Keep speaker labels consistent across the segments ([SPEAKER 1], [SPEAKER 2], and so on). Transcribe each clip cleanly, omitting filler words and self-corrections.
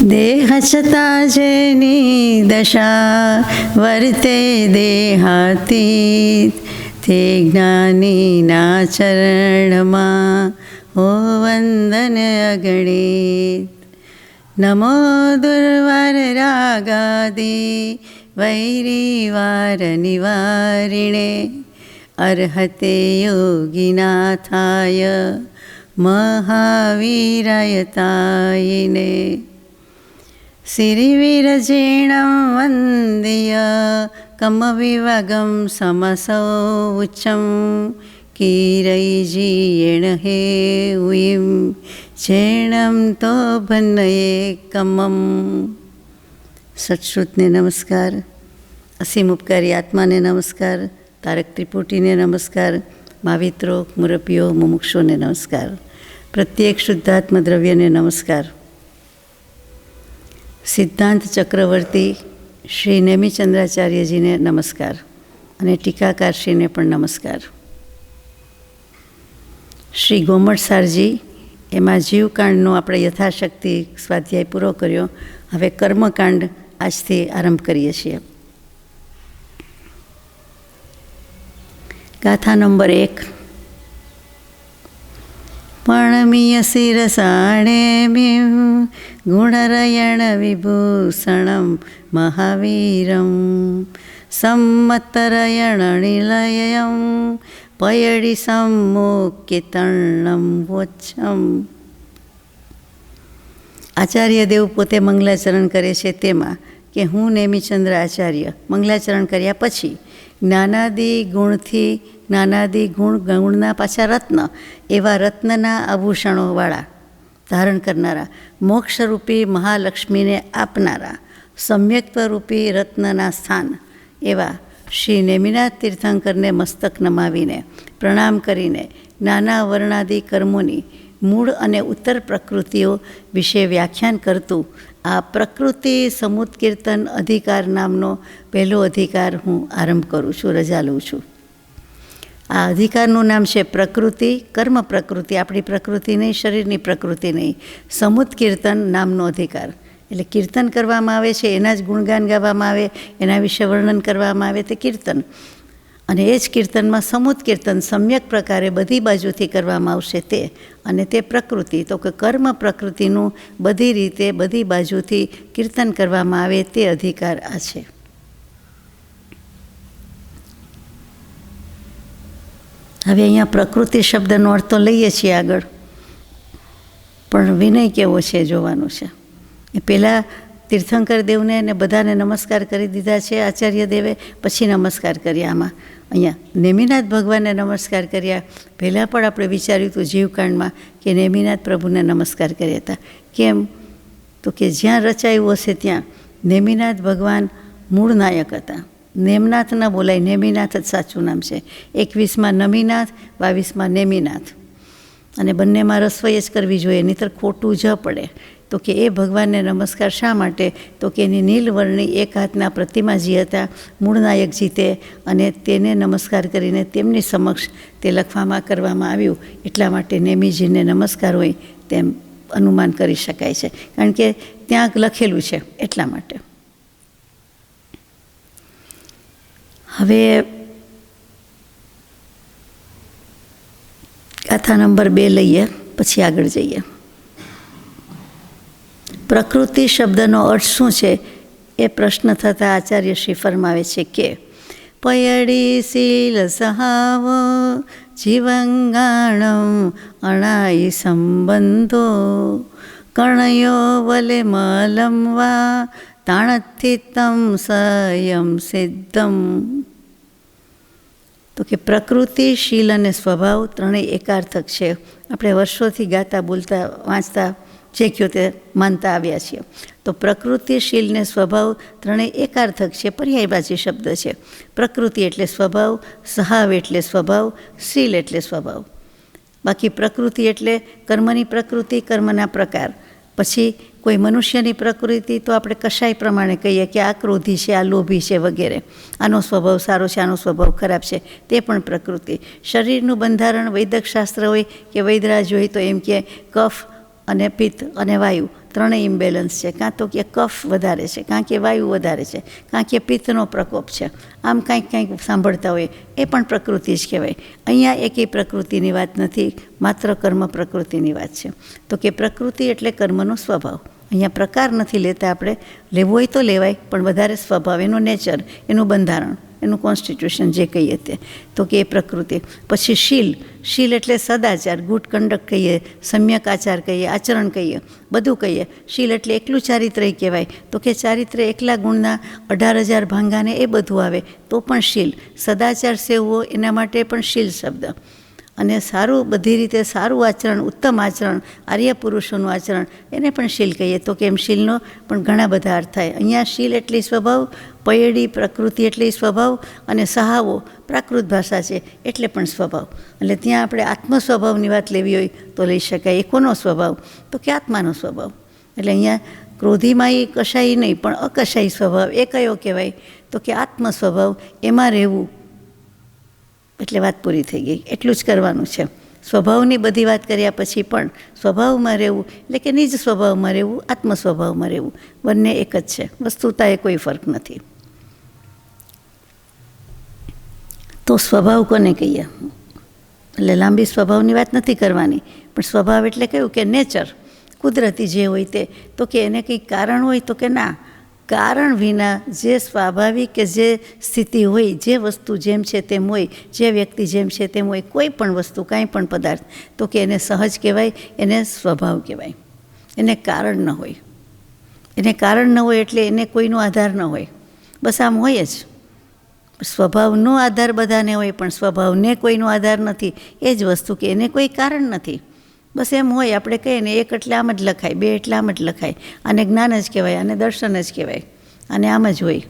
[SPEAKER 1] દેહ છતાં જેની દશા વર્તે દેહાતીત, તે જ્ઞાનીના ચરણમાં હો વંદન અગણિત. નમો દુર્વાર રાગાદી વૈરી વાર નિવારિણે, અર્હતે યોગીનાથાય મહાવીરાય તાયિને. સિરિવિરજીણં વંદ્ય કમવિવગં સમસૌચ્ચં, કીરૈજીયેણ હે ઉયિં ચેણં તો ભન્નયે કમમ. સત્શ્રુતને નમસ્કાર, અસીમ ઉપકારી આત્માને નમસ્કાર, તારક ત્રિપુટીને નમસ્કાર, માવિત્રો મુરપીઓ મુમુક્ષોને નમસ્કાર, પ્રત્યેક શુદ્ધાત્મ દ્રવ્યને નમસ્કાર. સિદ્ધાંત ચક્રવર્તી શ્રી નેમિચંદ્રાચાર્યજીને નમસ્કાર અને ટીકાકારશ્રીને પણ નમસ્કાર. શ્રી ગોમટસારજી એમાં જીવકાંડનો આપણે યથાશક્તિ સ્વાધ્યાય પૂરો કર્યો. હવે કર્મકાંડ આજથી આરંભ કરીએ છીએ. ગાથા નંબર 1. પણમીય શિરસાણેમિં ગુણરયણ વિભૂષણં મહાવીરં, સંમતરયણ નિલયં પયડી સમ્મુખિતર્ણં વોચ્છમ. આચાર્ય દેવ પોતે મંગલાચરણ કરે છે તેમાં કે હું નેમિચંદ્ર આચાર્ય મંગલાચરણ કર્યા પછી જ્ઞાનાદિ ગુણથી, જ્ઞાનાદિ ગુણના પાછા રત્ન, એવા રત્નના આભૂષણોવાળા ધારણ કરનારા, મોક્ષરૂપી મહાલક્ષ્મીને આપનારા, સમ્યક્ત્વરૂપી રત્નના સ્થાન એવા શ્રી નેમિનાથ તીર્થંકરને મસ્તક નમાવીને પ્રણામ કરીને નાના વર્ણાદિ કર્મોની મૂળ અને ઉત્તર પ્રકૃતિઓ વિશે વ્યાખ્યાન કરતું આ પ્રકૃતિ સમુત્કીર્તન અધિકાર નામનો પહેલો અધિકાર હું આરંભ કરું છું, રજા લઉં છું. આ અધિકારનું નામ છે પ્રકૃતિ, કર્મ પ્રકૃતિ, આપણી પ્રકૃતિ નહીં, શરીરની પ્રકૃતિ નહીં, સમુત્કીર્તન નામનો અધિકાર. એટલે કીર્તન કરવામાં આવે છે, એના જ ગુણગાન ગાવામાં આવે, એના વિશે વર્ણન કરવામાં આવે તે કીર્તન. અને એ જ કીર્તનમાં સમુત્કીર્તન સમ્યક પ્રકારે બધી બાજુથી કરવામાં આવશે તે, અને તે પ્રકૃતિ. તો કે કર્મ પ્રકૃતિનું બધી રીતે બધી બાજુથી કીર્તન કરવામાં આવે તે અધિકાર આ છે. હવે અહીંયા પ્રકૃતિ શબ્દનો અર્થ તો લઈએ છીએ આગળ, પણ વિનય કેવો છે જોવાનું છે. એ પહેલાં તીર્થંકર દેવને અને બધાને નમસ્કાર કરી દીધા છે આચાર્ય દેવે, પછી નમસ્કાર કર્યા. આમાં અહીંયા નેમિનાથ ભગવાનને નમસ્કાર કર્યા. પહેલાં પણ આપણે વિચાર્યું હતું જીવકાંડમાં કે નેમિનાથ પ્રભુને નમસ્કાર કર્યા હતા. કેમ? તો કે જ્યાં રચાયું હશે ત્યાં નેમિનાથ ભગવાન મૂળ નાયક હતા. નેમનાથ ન બોલાય, નેમિનાથ જ સાચું નામ છે. 21માં નમીનાથ, 22માં નેમિનાથ, અને બંનેમાં રસવઈ જ કરવી જોઈએ, નહીંતર ખોટું જ પડે. તો કે એ ભગવાનને નમસ્કાર શા માટે? તો કે એની નીલવર્ણી એક હાથના પ્રતિમાજી હતા, મૂળનાયકજી તે, અને તેને નમસ્કાર કરીને તેમની સમક્ષ તે લખવામાં કરવામાં આવ્યું. એટલા માટે નેમીજીને નમસ્કાર હોય તેમ અનુમાન કરી શકાય છે, કારણ કે ત્યાં લખેલું છે એટલા માટે. હવે ગાથા નંબર 2 લઈએ, પછી આગળ જઈએ. પ્રકૃતિ શબ્દનો અર્થ શું છે એ પ્રશ્ન થતાં આચાર્ય શ્રી ફરમાવે છે કે પયડી શીલ સહાવ જીવંગાણમ અણાઈ સંબંધો, કણયો વલે મલમ વા તાણથિતમ સંયમ સિદ્ધમ. તો કે પ્રકૃતિ, શીલ અને સ્વભાવ ત્રણેય એકાર્થક છે. આપણે વર્ષોથી ગાતા, બોલતા, વાંચતા જે કયો તે માનતા આવ્યા છીએ. તો પ્રકૃતિ, શીલ ને સ્વભાવ ત્રણેય એકાર્થક છે, પર્યાયવાચી શબ્દ છે. પ્રકૃતિ એટલે સ્વભાવ, સહાવ એટલે સ્વભાવ, શીલ એટલે સ્વભાવ. બાકી પ્રકૃતિ એટલે કર્મની પ્રકૃતિ, કર્મના પ્રકાર. પછી કોઈ મનુષ્યની પ્રકૃતિ તો આપણે કશાય પ્રમાણે કહીએ કે આ ક્રોધી છે, આ લોભી છે વગેરે, આનો સ્વભાવ સારો છે, આનો સ્વભાવ ખરાબ છે, તે પણ પ્રકૃતિ. શરીરનું બંધારણ વૈદક શાસ્ત્ર હોય કે વૈદરાજ હોય તો એમ કે કફ અને પિત્ત અને વાયુ, ત્રણેય ઇમ્બેલેન્સ છે, કાં તો કે કફ વધારે છે, કાં કે વાયુ વધારે છે, કાં કે પિત્તનો પ્રકોપ છે, આમ કાંઈક સાંભળતા હોય એ પણ પ્રકૃતિ જ કહેવાય. અહીંયા એકેય પ્રકૃતિની વાત નથી, માત્ર કર્મ પ્રકૃતિની વાત છે. તો કે પ્રકૃતિ એટલે કર્મનો સ્વભાવ. અહીંયા પ્રકાર નથી લેતા આપણે, લેવો હોય તો લેવાય, પણ વધારે સ્વભાવ, એનું નેચર, એનું બંધારણ, એનું કોન્સ્ટિટ્યુશન જે કહીએ તે, તો કે એ પ્રકૃતિ. પછી શીલ એટલે સદાચાર, ગુડ કન્ડક્ટ કહીએ, સમ્યક આચાર કહીએ, આચરણ કહીએ, બધું કહીએ. શીલ એટલે એકલું ચારિત્ર્ય કહેવાય, તો કે ચારિત્ર્ય એકલા ગુણના 18,000 ભાંગાને એ બધું આવે તો પણ શીલ. સદાચાર સેવવો એના માટે પણ શીલ શબ્દ. અને સારું, બધી રીતે સારું આચરણ, ઉત્તમ આચરણ, આર્ય પુરુષોનું આચરણ, એને પણ શીલ કહીએ. તો કે એમ શીલનો પણ ઘણા બધા અર્થ થાય. અહીંયા શીલ એટલે સ્વભાવ, પયડી પ્રકૃતિ એટલે સ્વભાવ, અને સહાવો પ્રાકૃત ભાષા છે એટલે પણ સ્વભાવ. એટલે ત્યાં આપણે આત્મ સ્વભાવની વાત લેવી હોય તો લઈ શકાય. એ કોનો સ્વભાવ? તો કે આત્માનો સ્વભાવ. એટલે અહીંયા ક્રોધીમાં એ કશાય નહીં, પણ અકશાય સ્વભાવ એ કયો કહેવાય? તો કે આત્મ સ્વભાવ, એમાં રહેવું. એટલે વાત પૂરી થઈ ગઈ. એટલું જ કરવાનું છે. સ્વભાવની બધી વાત કર્યા પછી પણ સ્વભાવમાં રહેવું એટલે કે નિજ સ્વભાવમાં રહેવું, આત્મ સ્વભાવમાં રહેવું, બંને એક જ છે. વસ્તુતા એ કોઈ ફરક નથી. તો સ્વભાવ કોને કહીએ? એટલે લાંબી સ્વભાવની વાત નથી કરવાની, પણ સ્વભાવ એટલે કયું કે નેચર, કુદરતી જે હોય તે. તો કે એને કંઈક કારણ હોય? તો કે ના, કારણ વિના જે સ્વાભાવિક કે જે સ્થિતિ હોય, જે વસ્તુ જેમ છે તેમ હોય, જે વ્યક્તિ જેમ છે તેમ હોય, કોઈ પણ વસ્તુ, કાંઈ પણ પદાર્થ, તો કે એને સહજ કહેવાય, એને સ્વભાવ કહેવાય. એને કારણ ન હોય. એને કારણ ન હોય એટલે એને કોઈનો આધાર ન હોય, બસ આમ હોય જ. સ્વભાવનો આધાર બધાને હોય, પણ સ્વભાવને કોઈનો આધાર નથી. એ જ વસ્તુ કે એને કોઈ કારણ નથી, બસ એમ હોય. આપણે કહીએ ને, એક એટલે આમ જ લખાય, બે એટલે આમ જ લખાય. આને જ્ઞાન જ કહેવાય, આને દર્શન જ કહેવાય, આને આમ જ હોય.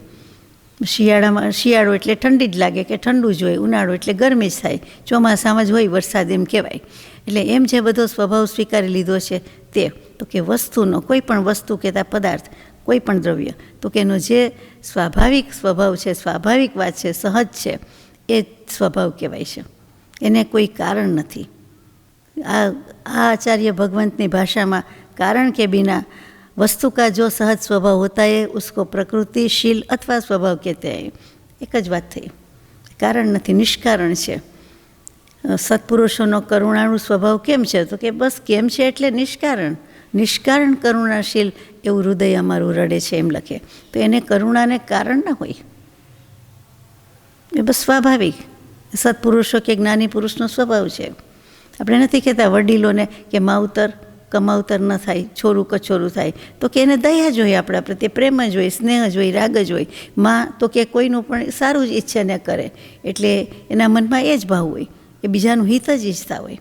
[SPEAKER 1] શિયાળો એટલે ઠંડી જ લાગે કે ઠંડુ જ હોય, ઉનાળો એટલે ગરમી જ થાય, ચોમાસામાં જ હોય વરસાદ, એમ કહેવાય. એટલે એમ જે બધો સ્વભાવ સ્વીકારી લીધો છે તે, તો કે વસ્તુનો, કોઈ પણ વસ્તુ કહેતા પદાર્થ, કોઈ પણ દ્રવ્ય, તો કે એનો જે સ્વાભાવિક સ્વભાવ છે, સ્વાભાવિક વાત છે, સહજ છે, એ સ્વભાવ કહેવાય છે. એને કોઈ કારણ નથી. આ આચાર્ય ભગવંતની ભાષામાં કારણ કે બિના वस्तु का जो सहज स्वभाव होता है उसको प्रकृतिशील अथवा स्वभाव कहते हैं। एक ज बात थी, कारण नहीं, निष्कारण है। सत्पुरुषों करुणाणु स्वभाव केम है तो कि बस केम है एटले निष्कारण, निष्कारण करुणाशील एवं हृदय अमारू रड़े है एम लखे तो एने करुणा ने कारण न होय, बस स्वाभाविक सत्पुरुषों के ज्ञानी पुरुषनो स्वभाव है। આપણે નથી કહેતા વડીલોને કે માવતર કમાવતર ન થાય, છોરું કછોરું થાય, તો કે એને દયા જોઈએ, આપણા પ્રત્યે પ્રેમ જ હોય, સ્નેહ જ હોય, રાગ જ હોય। માં તો કે કોઈનું પણ સારું જ ઈચ્છા ન કરે, એટલે એના મનમાં એ જ ભાવ હોય, એ બીજાનું હિત જ ઈચ્છતા હોય।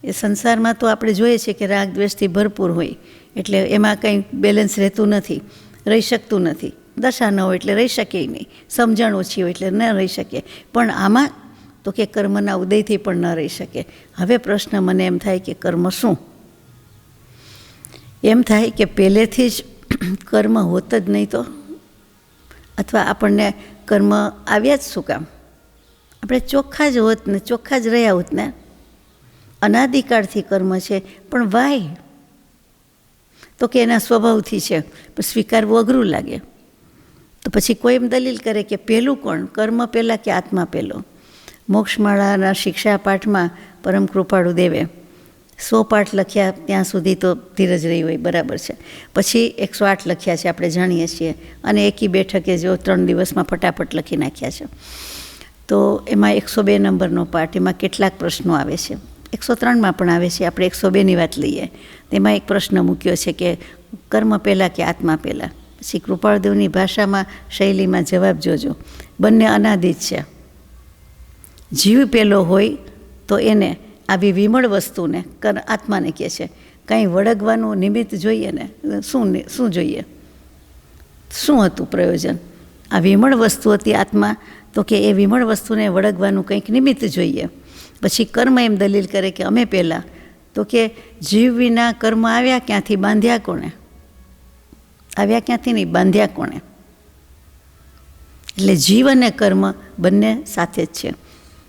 [SPEAKER 1] એ સંસારમાં તો આપણે જોઈએ છીએ કે રાગ દ્વેષથી ભરપૂર હોય, એટલે એમાં કંઈ બેલેન્સ રહેતું નથી, રહી શકતું નથી। દશા ન હોય એટલે રહી શકે નહીં, સમજણ ઓછી હોય એટલે ન રહી શકે, પણ આમાં તો કે કર્મના ઉદયથી પણ ન રહી શકે। હવે પ્રશ્ન મને એમ થાય કે કર્મ શું? એમ થાય કે પહેલેથી જ કર્મ હોત જ નહીં તો, અથવા આપણને કર્મ આવ્યા જ શું કામ? આપણે ચોખ્ખા જ હોત ને, ચોખ્ખા જ રહ્યા હોત ને। અનાદિકાળથી કર્મ છે, પણ વાય તો કે એના સ્વભાવથી છે, પણ સ્વીકારવું અઘરું લાગે। તો પછી કોઈ એમ દલીલ કરે કે પહેલું કોણ, કર્મ પહેલાં કે આત્મા પહેલો? મોક્ષમાળાના શિક્ષા પાઠમાં પરમ કૃપાળુ દેવે 100 પાઠ લખ્યા, ત્યાં સુધી તો ધીરજ રહી હોય, બરાબર છે। પછી 108 લખ્યા છે, આપણે જાણીએ છીએ, અને એકી બેઠકે જો 3 દિવસમાં ફટાફટ લખી નાખ્યા છે। તો એમાં 102 નંબરનો પાઠ, એમાં કેટલાક પ્રશ્નો આવે છે, 103માં પણ આવે છે, આપણે 102ની વાત લઈએ। તેમાં એક પ્રશ્ન મૂક્યો છે કે કર્મ પહેલાં કે આત્મા પહેલાં? પછી કૃપાળદેવની ભાષામાં, શૈલીમાં જવાબ જોજો, બંને અનાદિ છે। જીવ પહેલો હોય તો એને આવી વિમળ વસ્તુને આત્માને કહે છે, કંઈ વળગવાનું નિમિત્ત જોઈએ ને, શું જોઈએ, શું હતું પ્રયોજન? આ વિમળ વસ્તુ હતી આત્મા, તો કે એ વિમળ વસ્તુને વળગવાનું કંઈક નિમિત્ત જોઈએ। પછી કર્મ એમ દલીલ કરે કે અમે પહેલાં, તો કે જીવ વિના કર્મ આવ્યા ક્યાંથી, બાંધ્યા કોણે? આવ્યા ક્યાંથી નહીં, બાંધ્યા કોણે? એટલે જીવ અને કર્મ બંને સાથે જ છે।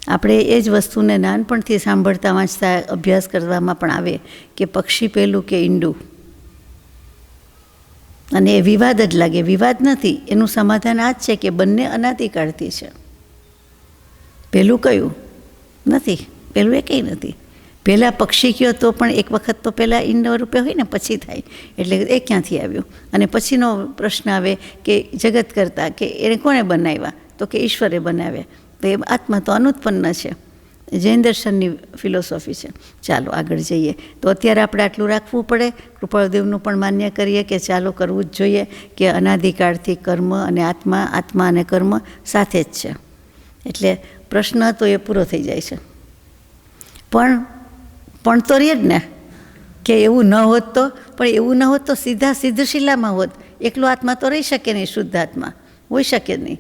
[SPEAKER 1] આપણે એ જ વસ્તુને નાનપણથી સાંભળતા વાંચતા અભ્યાસ કરવામાં પણ આવે કે પક્ષી પહેલું કે ઈંડું, અને એ વિવાદ જ લાગે. વિવાદ નથી, એનું સમાધાન આ જ છે કે બંને અનાદિકાળથી છે. પહેલું કયું નથી, પહેલું એ કંઈ નથી. પહેલાં પક્ષી કયો તો પણ એક વખત તો પહેલાં ઈંડ રૂપે હોય ને, પછી થાય, એટલે એ ક્યાંથી આવ્યું? અને પછીનો પ્રશ્ન આવે કે જગત કરતા કે એને કોણે બનાવ્યા? તો કે ઈશ્વરે બનાવ્યા. તો એ આત્મા તો અનુત્પન્ન છે. જૈન દર્શનની ફિલોસોફી છે. ચાલો આગળ જઈએ. તો અત્યારે આપણે આટલું રાખવું પડે. કૃપાળુદેવનું પણ માન્ય કરીએ કે ચાલો કરવું જ જોઈએ કે અનાદિકાળથી કર્મ અને આત્મા, આત્મા અને કર્મ સાથે જ છે. એટલે પ્રશ્ન તો એ પૂરો થઈ જાય છે. પણ તો રહે જ ને કે એવું ન હોત તો, પણ એવું ન હોત તો સીધા સિદ્ધશિલામાં હોત. એકલો આત્મા તો રહી શકે નહીં, શુદ્ધ આત્મા હોઈ શકે નહીં.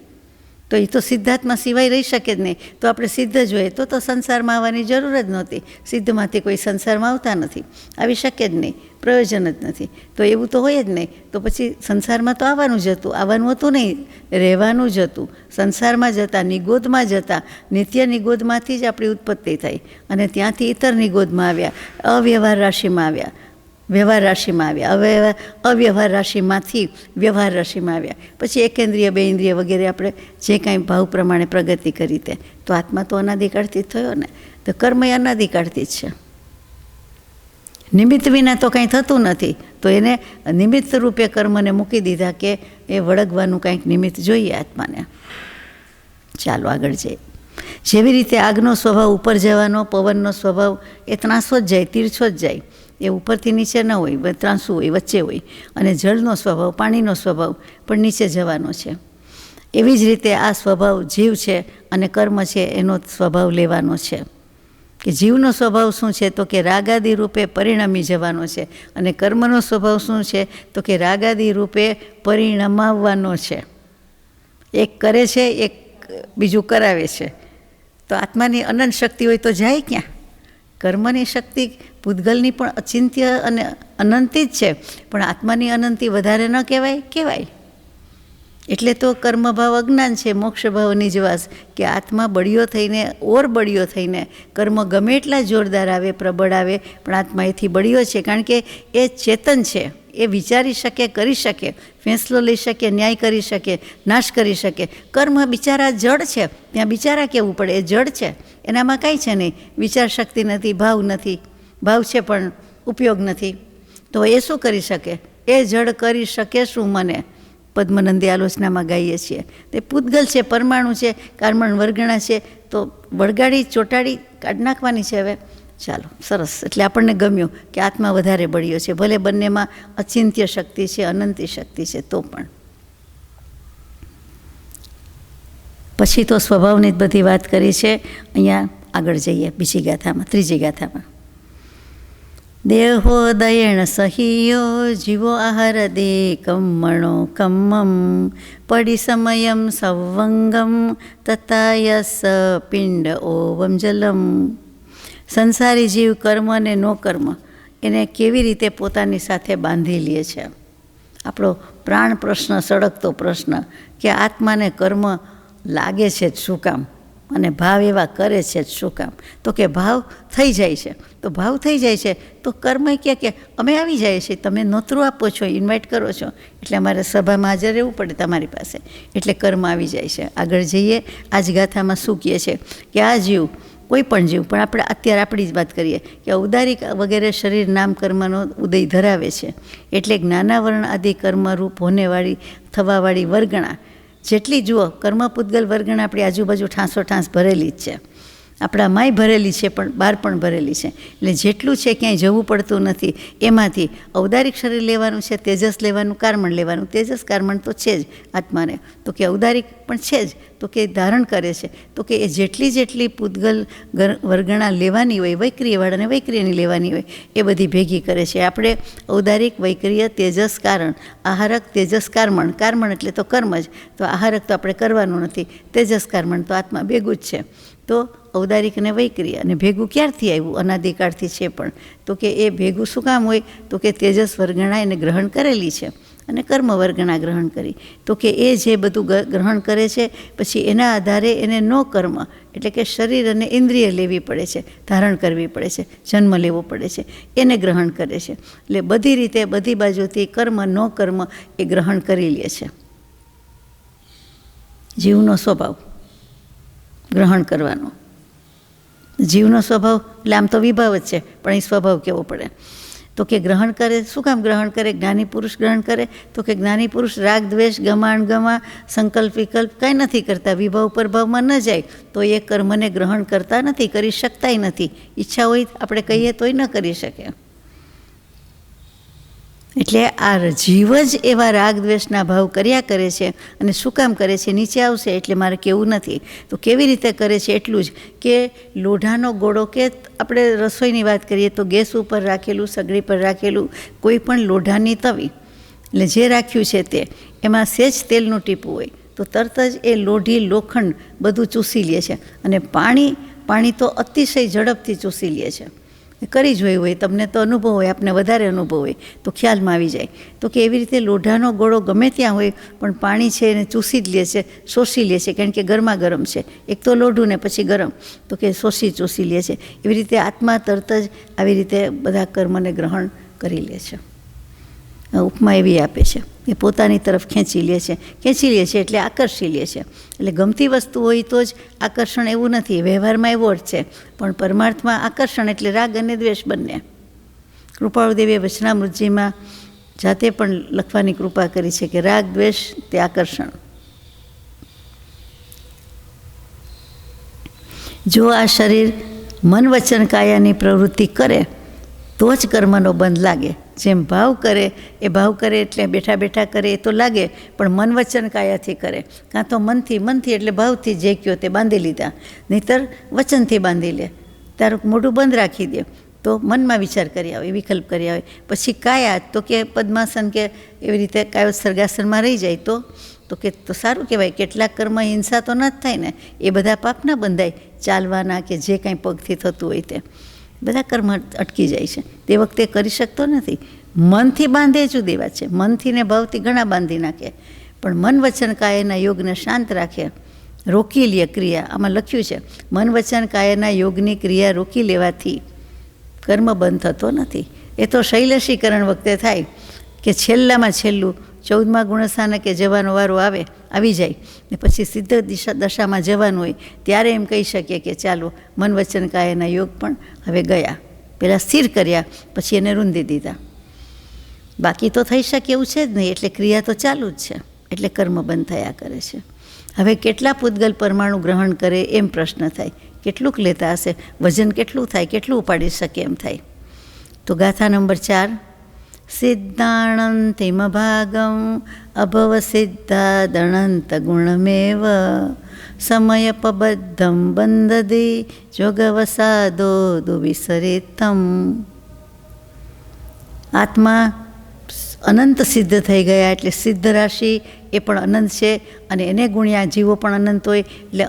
[SPEAKER 1] તો એ તો સિદ્ધાત્મા સિવાય રહી શકે જ નહીં. તો આપણે સિદ્ધ જોઈએ તો સંસારમાં આવવાની જરૂર જ નહોતી. સિદ્ધમાંથી કોઈ સંસારમાં આવતા નથી, આવી શકે જ નહીં, પ્રયોજન જ નથી. તો એવું તો હોય જ નહીં. તો પછી સંસારમાં તો આવવાનું જ હતું, આવવાનું હતું નહીં, રહેવાનું જ હતું. સંસારમાં જતા, નિગોદમાં જતા, નિત્ય નિગોદમાંથી જ આપણી ઉત્પત્તિ થઈ અને ત્યાંથી ઇતર નિગોદમાં આવ્યા, અવ્યવહાર રાશિમાં આવ્યા, વ્યવહાર રાશિમાં આવ્યા, અવ્યવહાર રાશિમાંથી વ્યવહાર રાશિમાં આવ્યા. પછી એકેન્દ્રિય, બે ઇન્દ્રિય વગેરે આપણે જે કાંઈ ભાવ પ્રમાણે પ્રગતિ કરી તે. તો આત્મા તો અનાદિકાળથી જ થયો ને. તો કર્મ એ અનાદિકાળથી જ છે. નિમિત્ત વિના તો કાંઈ થતું નથી. તો એને નિમિત્ત રૂપે કર્મને મૂકી દીધા કે એ વળગવાનું કાંઈક નિમિત્ત જોઈએ આત્માને. ચાલો આગળ જઈએ. જેવી રીતે આગનો સ્વભાવ ઉપર જવાનો, પવનનો સ્વભાવ એ ત્રાંસો જ જાય, તીરછો જ જાય. એ ઉપરથી નીચે ન હોય, ત્રાંસુ હોય, વચ્ચે હોય. અને જળનો સ્વભાવ, પાણીનો સ્વભાવ પણ નીચે જવાનો છે. એવી જ રીતે આ સ્વભાવ જીવ છે અને કર્મ છે એનો સ્વભાવ લેવાનો છે. કે જીવનો સ્વભાવ શું છે? તો કે રાગાદી રૂપે પરિણમી જવાનો છે. અને કર્મનો સ્વભાવ શું છે? તો કે રાગાદી રૂપે પરિણમાવવાનો છે. એક કરે છે, એક બીજું કરાવે છે. તો આત્માની અનંત શક્તિ હોય તો જાય ક્યાં? કર્મની શક્તિ પૂતગલની પણ અચિંત્ય અને અનંતી જ છે, પણ આત્માની અનંતી વધારે ન કહેવાય? કહેવાય. એટલે તો કર્મભાવ અજ્ઞાન છે, મોક્ષભાવ નિજવાસ. કે આત્મા બળિયો થઈને, બળિયો થઈને, કર્મ ગમે એટલા જોરદાર આવે, પ્રબળ આવે, પણ આત્મા એથી બળિયો છે. કારણ કે એ ચેતન છે, એ વિચારી શકે, કરી શકે, ફેંસલો લઈ શકે, ન્યાય કરી શકે, નાશ કરી શકે. કર્મ બિચારા જડ છે, ત્યાં બિચારા કહેવું પડે, એ જડ છે, એનામાં કાંઈ છે નહીં. વિચાર શક્તિ નથી, ભાવ નથી, ભાવ છે પણ ઉપયોગ નથી. તો એ શું કરી શકે? એ જડ કરી શકે શું? મને પદ્મનંદી આલોચનામાં ગાઈએ છીએ. તે પૂતગલ છે, પરમાણુ છે, કાર્બન વર્ગણા છે, તો વળગાડી ચોંટાડી કાઢી નાખવાની છે. હવે ચાલો, સરસ. એટલે આપણને ગમ્યું કે આત્મા વધારે બળ્યો છે. ભલે બંનેમાં અચિંત્ય શક્તિ છે, અનંતી શક્તિ છે, તો પણ. પછી તો સ્વભાવની જ બધી વાત કરી છે. અહીંયા આગળ જઈએ બીજી ગાથામાં, ત્રીજી ગાથામાં. દેહોદયેણ સહિયો જીવો આહાર દે કમ્મણો કમ્મમ પડી સમયમ સવંગમ તથાયસ પિંડ ઓવમ જલમ. સંસારી જીવ કર્મ અને નો કર્મ એને કેવી રીતે પોતાની સાથે બાંધી લે છે. આપણો પ્રાણ પ્રશ્ન, સળગતો પ્રશ્ન કે આત્માને કર્મ લાગે છે જ શું કામ? અને ભાવ એવા કરે છે જ શું કામ? તો કે ભાવ થઈ જાય છે. તો ભાવ થઈ જાય છે તો કર્મ કે અમે આવી જાય છે, તમે નોતરું આપો છો, ઇન્વાઇટ કરો છો, એટલે અમારે સભામાં હાજર રહેવું પડે તમારી પાસે, એટલે કર્મ આવી જાય છે. આગળ જઈએ. આ જ ગાથામાં શું કહે છે કે આ જીવ, કોઈ પણ જીવ, પણ આપણે અત્યારે આપણી જ વાત કરીએ કે ઔદારિક વગેરે શરીર નામ કર્મનો ઉદય ધરાવે છે. એટલે જ્ઞાનાવરણ આદિ કર્મરૂપ હોનેવાળી, થવાવાળી વર્ગણા જેટલી જુઓ, કર્મ પૂતગલ વર્ગણા આપણી આજુબાજુ ઠાંસો ઠાંસ ભરેલી જ છે. આપણા માય ભરેલી છે, પણ બહાર પણ ભરેલી છે. એટલે જેટલું છે ક્યાંય જવું પડતું નથી. એમાંથી ઔદારિક શરીર લેવાનું છે, તેજસ લેવાનું, કાર્મણ લેવાનું. તેજસ કાર્મણ તો છે જ આત્માને, તો કે ઔદારિક પણ છે જ, તો કે ધારણ કરે છે. તો કે એ જેટલી પૂતગલ વર્ગણા લેવાની હોય, વૈક્રિયવાળાને વૈક્રિયની લેવાની હોય, એ બધી ભેગી કરે છે. આપણે ઔદારિક, વૈક્રિય, તેજસ, કારણ, આહારક, તેજસ, કાર્મણ. કાર્મણ એટલે તો કર્મ જ, તો આહારક તો આપણે કરવાનું નથી, તેજસ કાર્મણ તો આત્મા ભેગું જ છે. તો ઔદારિક અને વૈક્રિય, અને ભેગું ક્યારથી આવ્યું? અનાદિકાળથી છે. પણ તો કે એ ભેગું શું કામ હોય? તો કે તેજસ વર્ગણા એને ગ્રહણ કરેલી છે અને કર્મ વર્ગણા ગ્રહણ કરી. તો કે એ જે બધું ગ્રહણ કરે છે પછી એના આધારે એને નો કર્મ એટલે કે શરીર અને ઇન્દ્રિય લેવી પડે છે, ધારણ કરવી પડે છે, જન્મ લેવો પડે છે, એને ગ્રહણ કરે છે. એટલે બધી રીતે બધી બાજુથી કર્મ નો કર્મ એ ગ્રહણ કરી લે છે. જીવનો સ્વભાવ ગ્રહણ કરવાનો. જીવનો સ્વભાવ એટલે આમ તો વિભાવ જ છે, પણ એ સ્વભાવ કેવો પડે તો કે ગ્રહણ કરે. શું કામ ગ્રહણ કરે? જ્ઞાની પુરુષ ગ્રહણ કરે તો કે જ્ઞાની પુરુષ રાગ દ્વેષ ગમાણ ગમા સંકલ્પ વિકલ્પ કાંઈ નથી કરતા, વિભાવ પરભાવમાં ન જાય તો એ કર્મને ગ્રહણ કરતા નથી, કરી શકતાય નથી. ઈચ્છા હોય આપણે કહીએ તોય ન કરી શકે. એટલે આ જીવ જ એવા રાગ દ્વેષના ભાવ કર્યા કરે છે. અને શું કામ કરે છે નીચે આવશે એટલે મારે કહેવું નથી. તો કેવી રીતે કરે છે એટલું જ કે લોઢાનો ગોળો કે આપણે રસોઈની વાત કરીએ તો ગેસ ઉપર રાખેલું, સગડી પર રાખેલું કોઈ પણ લોઢાની તવી એટલે જે રાખ્યું છે તે એમાં સહેજ તેલનું ટીપું હોય તો તરત જ એ લોઢી લોખંડ બધું ચૂસી લે છે. અને પાણી તો અતિશય ઝડપથી ચૂસી લે છે. કરી જોયું હોય, તમને તો અનુભવ હોય, આપને વધારે અનુભવ હોય તો ખ્યાલમાં આવી જાય. તો કે એવી રીતે લોઢાનો ગોળો ગમે ત્યાં હોય પણ પાણી છે એને ચૂસી જ લે છે, શોષી લે છે, કારણ કે ગરમા ગરમ છે. એક તો લોઢું ને પછી ગરમ તો કે શોષી ચૂસી લે છે. એવી રીતે આત્મા તરત જ આવી રીતે બધા કર્મને ગ્રહણ કરી લે છે. ઉપમા એવી આપે છે એ પોતાની તરફ ખેંચી લે છે એટલે આકર્ષી લે છે. એટલે ગમતી વસ્તુ હોય તો જ આકર્ષણ એવું નથી, વ્યવહારમાં એવો જ છે, પણ પરમાર્થમાં આકર્ષણ એટલે રાગ અને દ્વેષ બંને. કૃપાળુદેવીએ વચનામૃતજીમાં જાતે પણ લખવાની કૃપા કરી છે કે રાગ દ્વેષ તે આકર્ષણ. જો આ શરીર મન વચન કાયાની પ્રવૃત્તિ કરે તો જ કર્મનો બંધ લાગે. જેમ ભાવ કરે એ ભાવ કરે એટલે બેઠા બેઠા કરે એ તો લાગે, પણ મન વચન કાયાથી કરે કાં તો મનથી એટલે ભાવથી જે કયો તે બાંધી લીધા, નહીંતર વચનથી બાંધી લે. તારું મોઢું બંધ રાખી દે તો મનમાં વિચાર કરી આવે, વિકલ્પ કરી આવે. પછી કાયા તો કે પદ્માસન કે એવી રીતે કાયો સર્ગાસનમાં રહી જાય તો કે તો સારું કહેવાય. કેટલાક કર્મ હિંસા તો ન જ થાય ને, એ બધા પાપ ના બંધાય. ચાલવાના કે જે કાંઈ પગથી થતું હોય તે બધા કર્મ અટકી જાય છે. તે વખતે કરી શકતો નથી. મનથી બાંધે જુદી વાત છે, મનથી ને ભાવથી ઘણા બાંધી નાખે, પણ મન વચન કાયના યોગને શાંત રાખે, રોકી લે ક્રિયા. આમાં લખ્યું છે મન વચન કાયના યોગની ક્રિયા રોકી લેવાથી કર્મ બંધ થતો નથી. એ તો શૈલશીકરણ વખતે થાય કે છેલ્લામાં છેલ્લું 14મા ગુણસ્થાને કે જવાનો વારો આવી જાય ને પછી સિદ્ધ દશામાં જવાનું હોય ત્યારે એમ કહી શકીએ કે ચાલો મન વચન કાયના યોગ પણ હવે ગયા. પહેલાં સ્થિર કર્યા પછી એને રૂંધી દીધા. બાકી તો થઈ શકે એવું છે જ નહીં, એટલે ક્રિયા તો ચાલુ જ છે, એટલે કર્મ બંધ થયા કરે છે. હવે કેટલા પૂતગલ પરમાણુ ગ્રહણ કરે એમ પ્રશ્ન થાય. કેટલુંક લેતા હશે, વજન કેટલું થાય, કેટલું ઉપાડી શકે એમ થાય. તો ગાથા નંબર 4 સિદ્ધાણંતિમ ભાગમ અભવ સિદ્ધાદણંત ગુણમેવ સમયપબદ્ધમ બંદદી જોગવસાદો દુવિસરિતમ. આત્મા અનંત સિદ્ધ થઈ ગયા એટલે સિદ્ધ રાશિ એ પણ અનંત છે, અને એને ગુણ્યા જીવો પણ અનંત હોય એટલે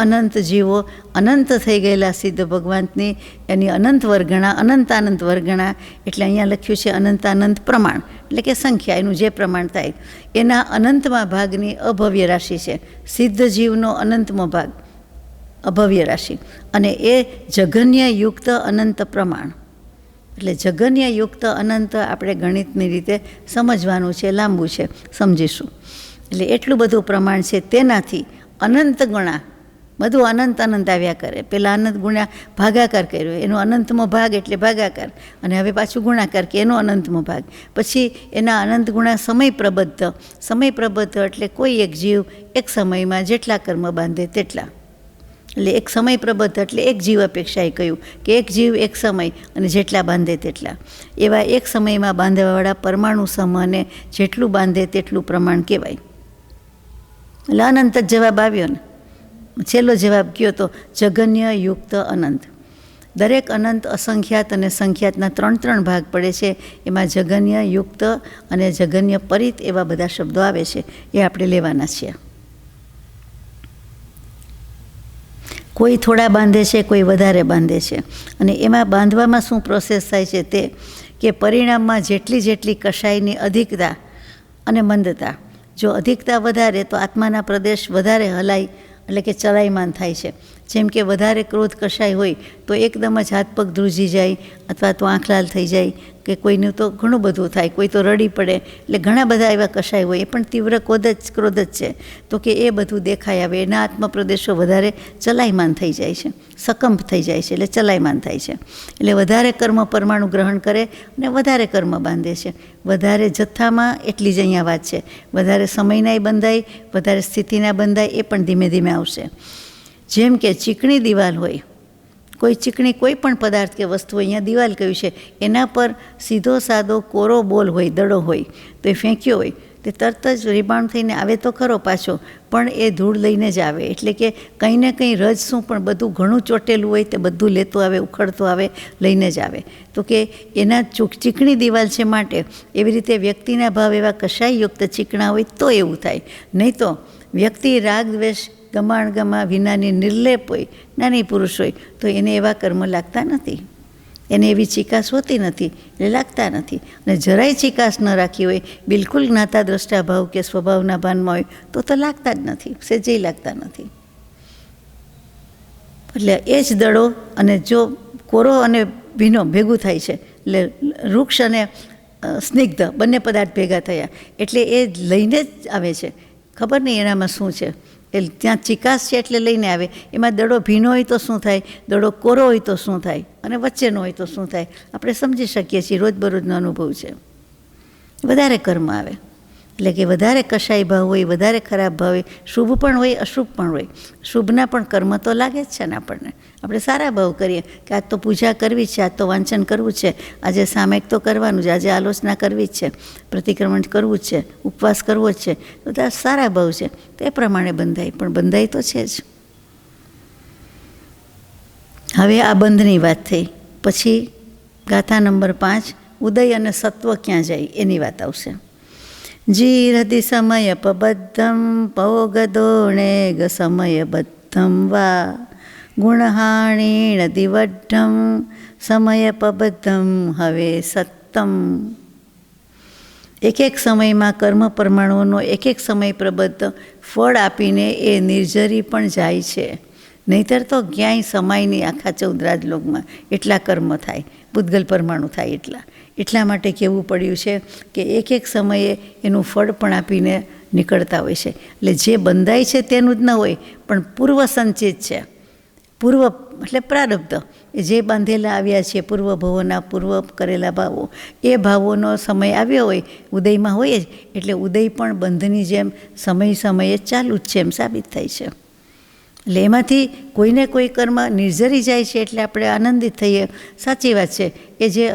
[SPEAKER 1] અનંત જીવો અનંત થઈ ગયેલા સિદ્ધ ભગવાનની એની અનંત વર્ગણા, અનંતાનંત વર્ગણા. એટલે અહીંયા લખ્યું છે અનંતાનંત પ્રમાણ એટલે કે સંખ્યા, એનું જે પ્રમાણ થાય એના અનંતમાં ભાગની અભવ્ય રાશિ છે. સિદ્ધ જીવનો અનંતમો ભાગ અભવ્ય રાશિ, અને એ જગન્ય યુક્ત અનંત પ્રમાણ. એટલે જગન્ય યુક્ત અનંત આપણે ગણિતની રીતે સમજવાનું છે, લાંબુ છે, સમજીશું. એટલે એટલું બધું પ્રમાણ છે, તેનાથી અનંત ગણા બધું અનંત આવ્યા કરે. પહેલાં અનંત ગુણ્યા ભાગાકાર કર્યો, એનો અનંતમો ભાગ એટલે ભાગાકાર, અને હવે પાછું ગુણાકાર કે એનો અનંતમો ભાગ. પછી એના અનંત ગુણા સમય પ્રબદ્ધ એટલે કોઈ એક જીવ એક સમયમાં જેટલા કર્મ બાંધે તેટલા. એટલે એક સમય પ્રબદ્ધ એટલે એક જીવ અપેક્ષાએ કહ્યું કે એક જીવ એક સમય અને જેટલા બાંધે તેટલા. એવા એક સમયમાં બાંધવાવાળા પરમાણુ સમૂહને જેટલું બાંધે તેટલું પ્રમાણ કહેવાય. એટલે અનંત જ જવાબ આવ્યો ને. છેલ્લો જવાબ કયો તો જગન્ય યુક્ત અનંત. દરેક અનંત અસંખ્યાત અને સંખ્યાતના 3 ભાગ પડે છે. એમાં જગન્ય યુક્ત અને જગન્ય પરિત એવા બધા શબ્દો આવે છે, એ આપણે લેવાના છીએ. કોઈ થોડા બાંધે છે, કોઈ વધારે બાંધે છે, અને એમાં બાંધવામાં શું પ્રોસેસ થાય છે તે કે પરિણામમાં જેટલી કશાયની અધિકતા અને મંદતા. જો અધિકતા વધારે તો આત્માના પ્રદેશ વધારે હલાય એટલે કે ચલાયમાન થાય છે. જેમ કે વધારે ક્રોધ કશાય હોય તો એકદમ જ હાથ પગ ધ્રુજી જાય અથવા તો આંખ લાલ થઈ જાય, કે કોઈનું તો ઘણું બધું થાય, કોઈ તો રડી પડે. એટલે ઘણા બધા એવા કશાય હોય, એ પણ તીવ્ર ક્રોધ જ છે. તો કે એ બધું દેખાઈ આવે, એના આત્મપ્રદેશો વધારે ચલાયમાન થઈ જાય છે, સકંપ થઈ જાય છે, એટલે ચલાયમાન થાય છે. એટલે વધારે કર્મ પરમાણુ ગ્રહણ કરે અને વધારે કર્મ બાંધે છે. વધારે જથ્થામાં એટલી જ અહીંયા વાત છે. વધારે સમયનાય બંધાય, વધારે સ્થિતિના બંધાય, એ પણ ધીમે ધીમે આવશે. જેમ કે ચીકણી દિવાલ હોય, કોઈ ચીકણી કોઈ પણ પદાર્થ કે વસ્તુ, અહીંયા દિવાલ કહ્યું છે, એના પર સીધો સાદો કોરો બોલ હોય, દડો હોય, તો એ ફેંક્યો હોય તે તરત જ રિબાઉન્ડ થઈને આવે તો ખરો પાછો, પણ એ ધૂળ લઈને જ આવે. એટલે કે કંઈ ને કંઈ રજ શું પણ બધું ઘણું ચોટેલું હોય તે બધું લેતું આવે, ઉખડતું આવે, લઈને જ આવે. તો કે એના ચીકણી દિવાલ છે માટે એવી રીતે વ્યક્તિના ભાવ એવા કશાયયુક્ત ચીકણા હોય તો એવું થાય. નહીં તો વ્યક્તિ રાગ દ્વેષ ગમાણગમા વિનાની નિર્લેપ હોય, નાની પુરુષ હોય, તો એને એવા કર્મ લાગતા નથી, એને એવી ચિકાસ હોતી નથી, એટલે લાગતા નથી. અને જરાય ચિકાસ ન રાખી હોય, બિલકુલ જ્ઞાતા દ્રષ્ટા ભાવ કે સ્વભાવના ભાનમાં હોય તો લાગતા જ નથી, સહેજેય લાગતા નથી. એટલે એ જ દડો, અને જો કોરો અને ભીનો ભેગું થાય છે, એટલે વૃક્ષ અને સ્નિગ્ધ બંને પદાર્થ ભેગા થયા, એટલે એ લઈને જ આવે છે. ખબર નહીં એનામાં શું છે, એ ત્યાં ચિકાસ છે એટલે લઈને આવે. એમાં દડો ભીનો હોય તો શું થાય, દડો કોરો હોય તો શું થાય, અને વચ્ચેનો હોય તો શું થાય, આપણે સમજી શકીએ છીએ, રોજબરોજનો અનુભવ છે. વધારે કર્મ આવે, એટલે કે વધારે કશાય ભાવ હોય, વધારે ખરાબ ભાવ હોય, શુભ પણ હોય, અશુભ પણ હોય. શુભના પણ કર્મ તો લાગે જ છે ને આપણને. આપણે સારા ભાવ કરીએ કે આજ તો પૂજા કરવી છે, આજ તો વાંચન કરવું છે, આજે સામયિક તો કરવાનું છે, આજે આલોચના કરવી જ છે, પ્રતિક્રમણ કરવું જ છે, ઉપવાસ કરવો જ છે, બધા સારા ભાવ છે, તો એ પ્રમાણે બંધાય. પણ બંધાય તો છે જ. હવે આ બંધની વાત થઈ. પછી ગાથા નંબર 5, ઉદય અને સત્વ ક્યાં જાય એની વાત આવશે. જીરતિ સમયપબદ્ધમ પૌગદોણેગ સમયબદ્ધમ વા ગુણહાણીણ દિવઢ્ઢમ સમયપબદ્ધમ હવે સત્તમ. એક એક સમયમાં કર્મ પરમાણુઓનો એક એક સમય પ્રબદ્ધ ફળ આપીને એ નિર્જરી પણ જાય છે. નહીંતર તો ક્યાંય સમાય નહીં આખા 14 રાજલોકમાં, એટલા કર્મ થાય, પૂતગલ પરમાણુ થાય એટલા માટે કહેવું પડ્યું છે કે એક એક સમયે એનું ફળ પણ આપીને નીકળતા હોય છે. એટલે જે બંધાય છે તેનું જ ન હોય, પણ પૂર્વ સંચિત છે. પૂર્વ એટલે પ્રારબ્ધ, એ જે બાંધેલા આવ્યા છે પૂર્વ ભવોના, પૂર્વ કરેલા ભાવો, એ ભાવોનો સમય આવ્યો હોય, ઉદયમાં હોય જ, એટલે ઉદય પણ બંધની જેમ સમયે ચાલુ જ છે એમ સાબિત થાય છે. એટલે એમાંથી કોઈને કોઈ કર્મ નિર્જરી જાય છે એટલે આપણે આનંદિત થઈએ. સાચી વાત છે, કે જે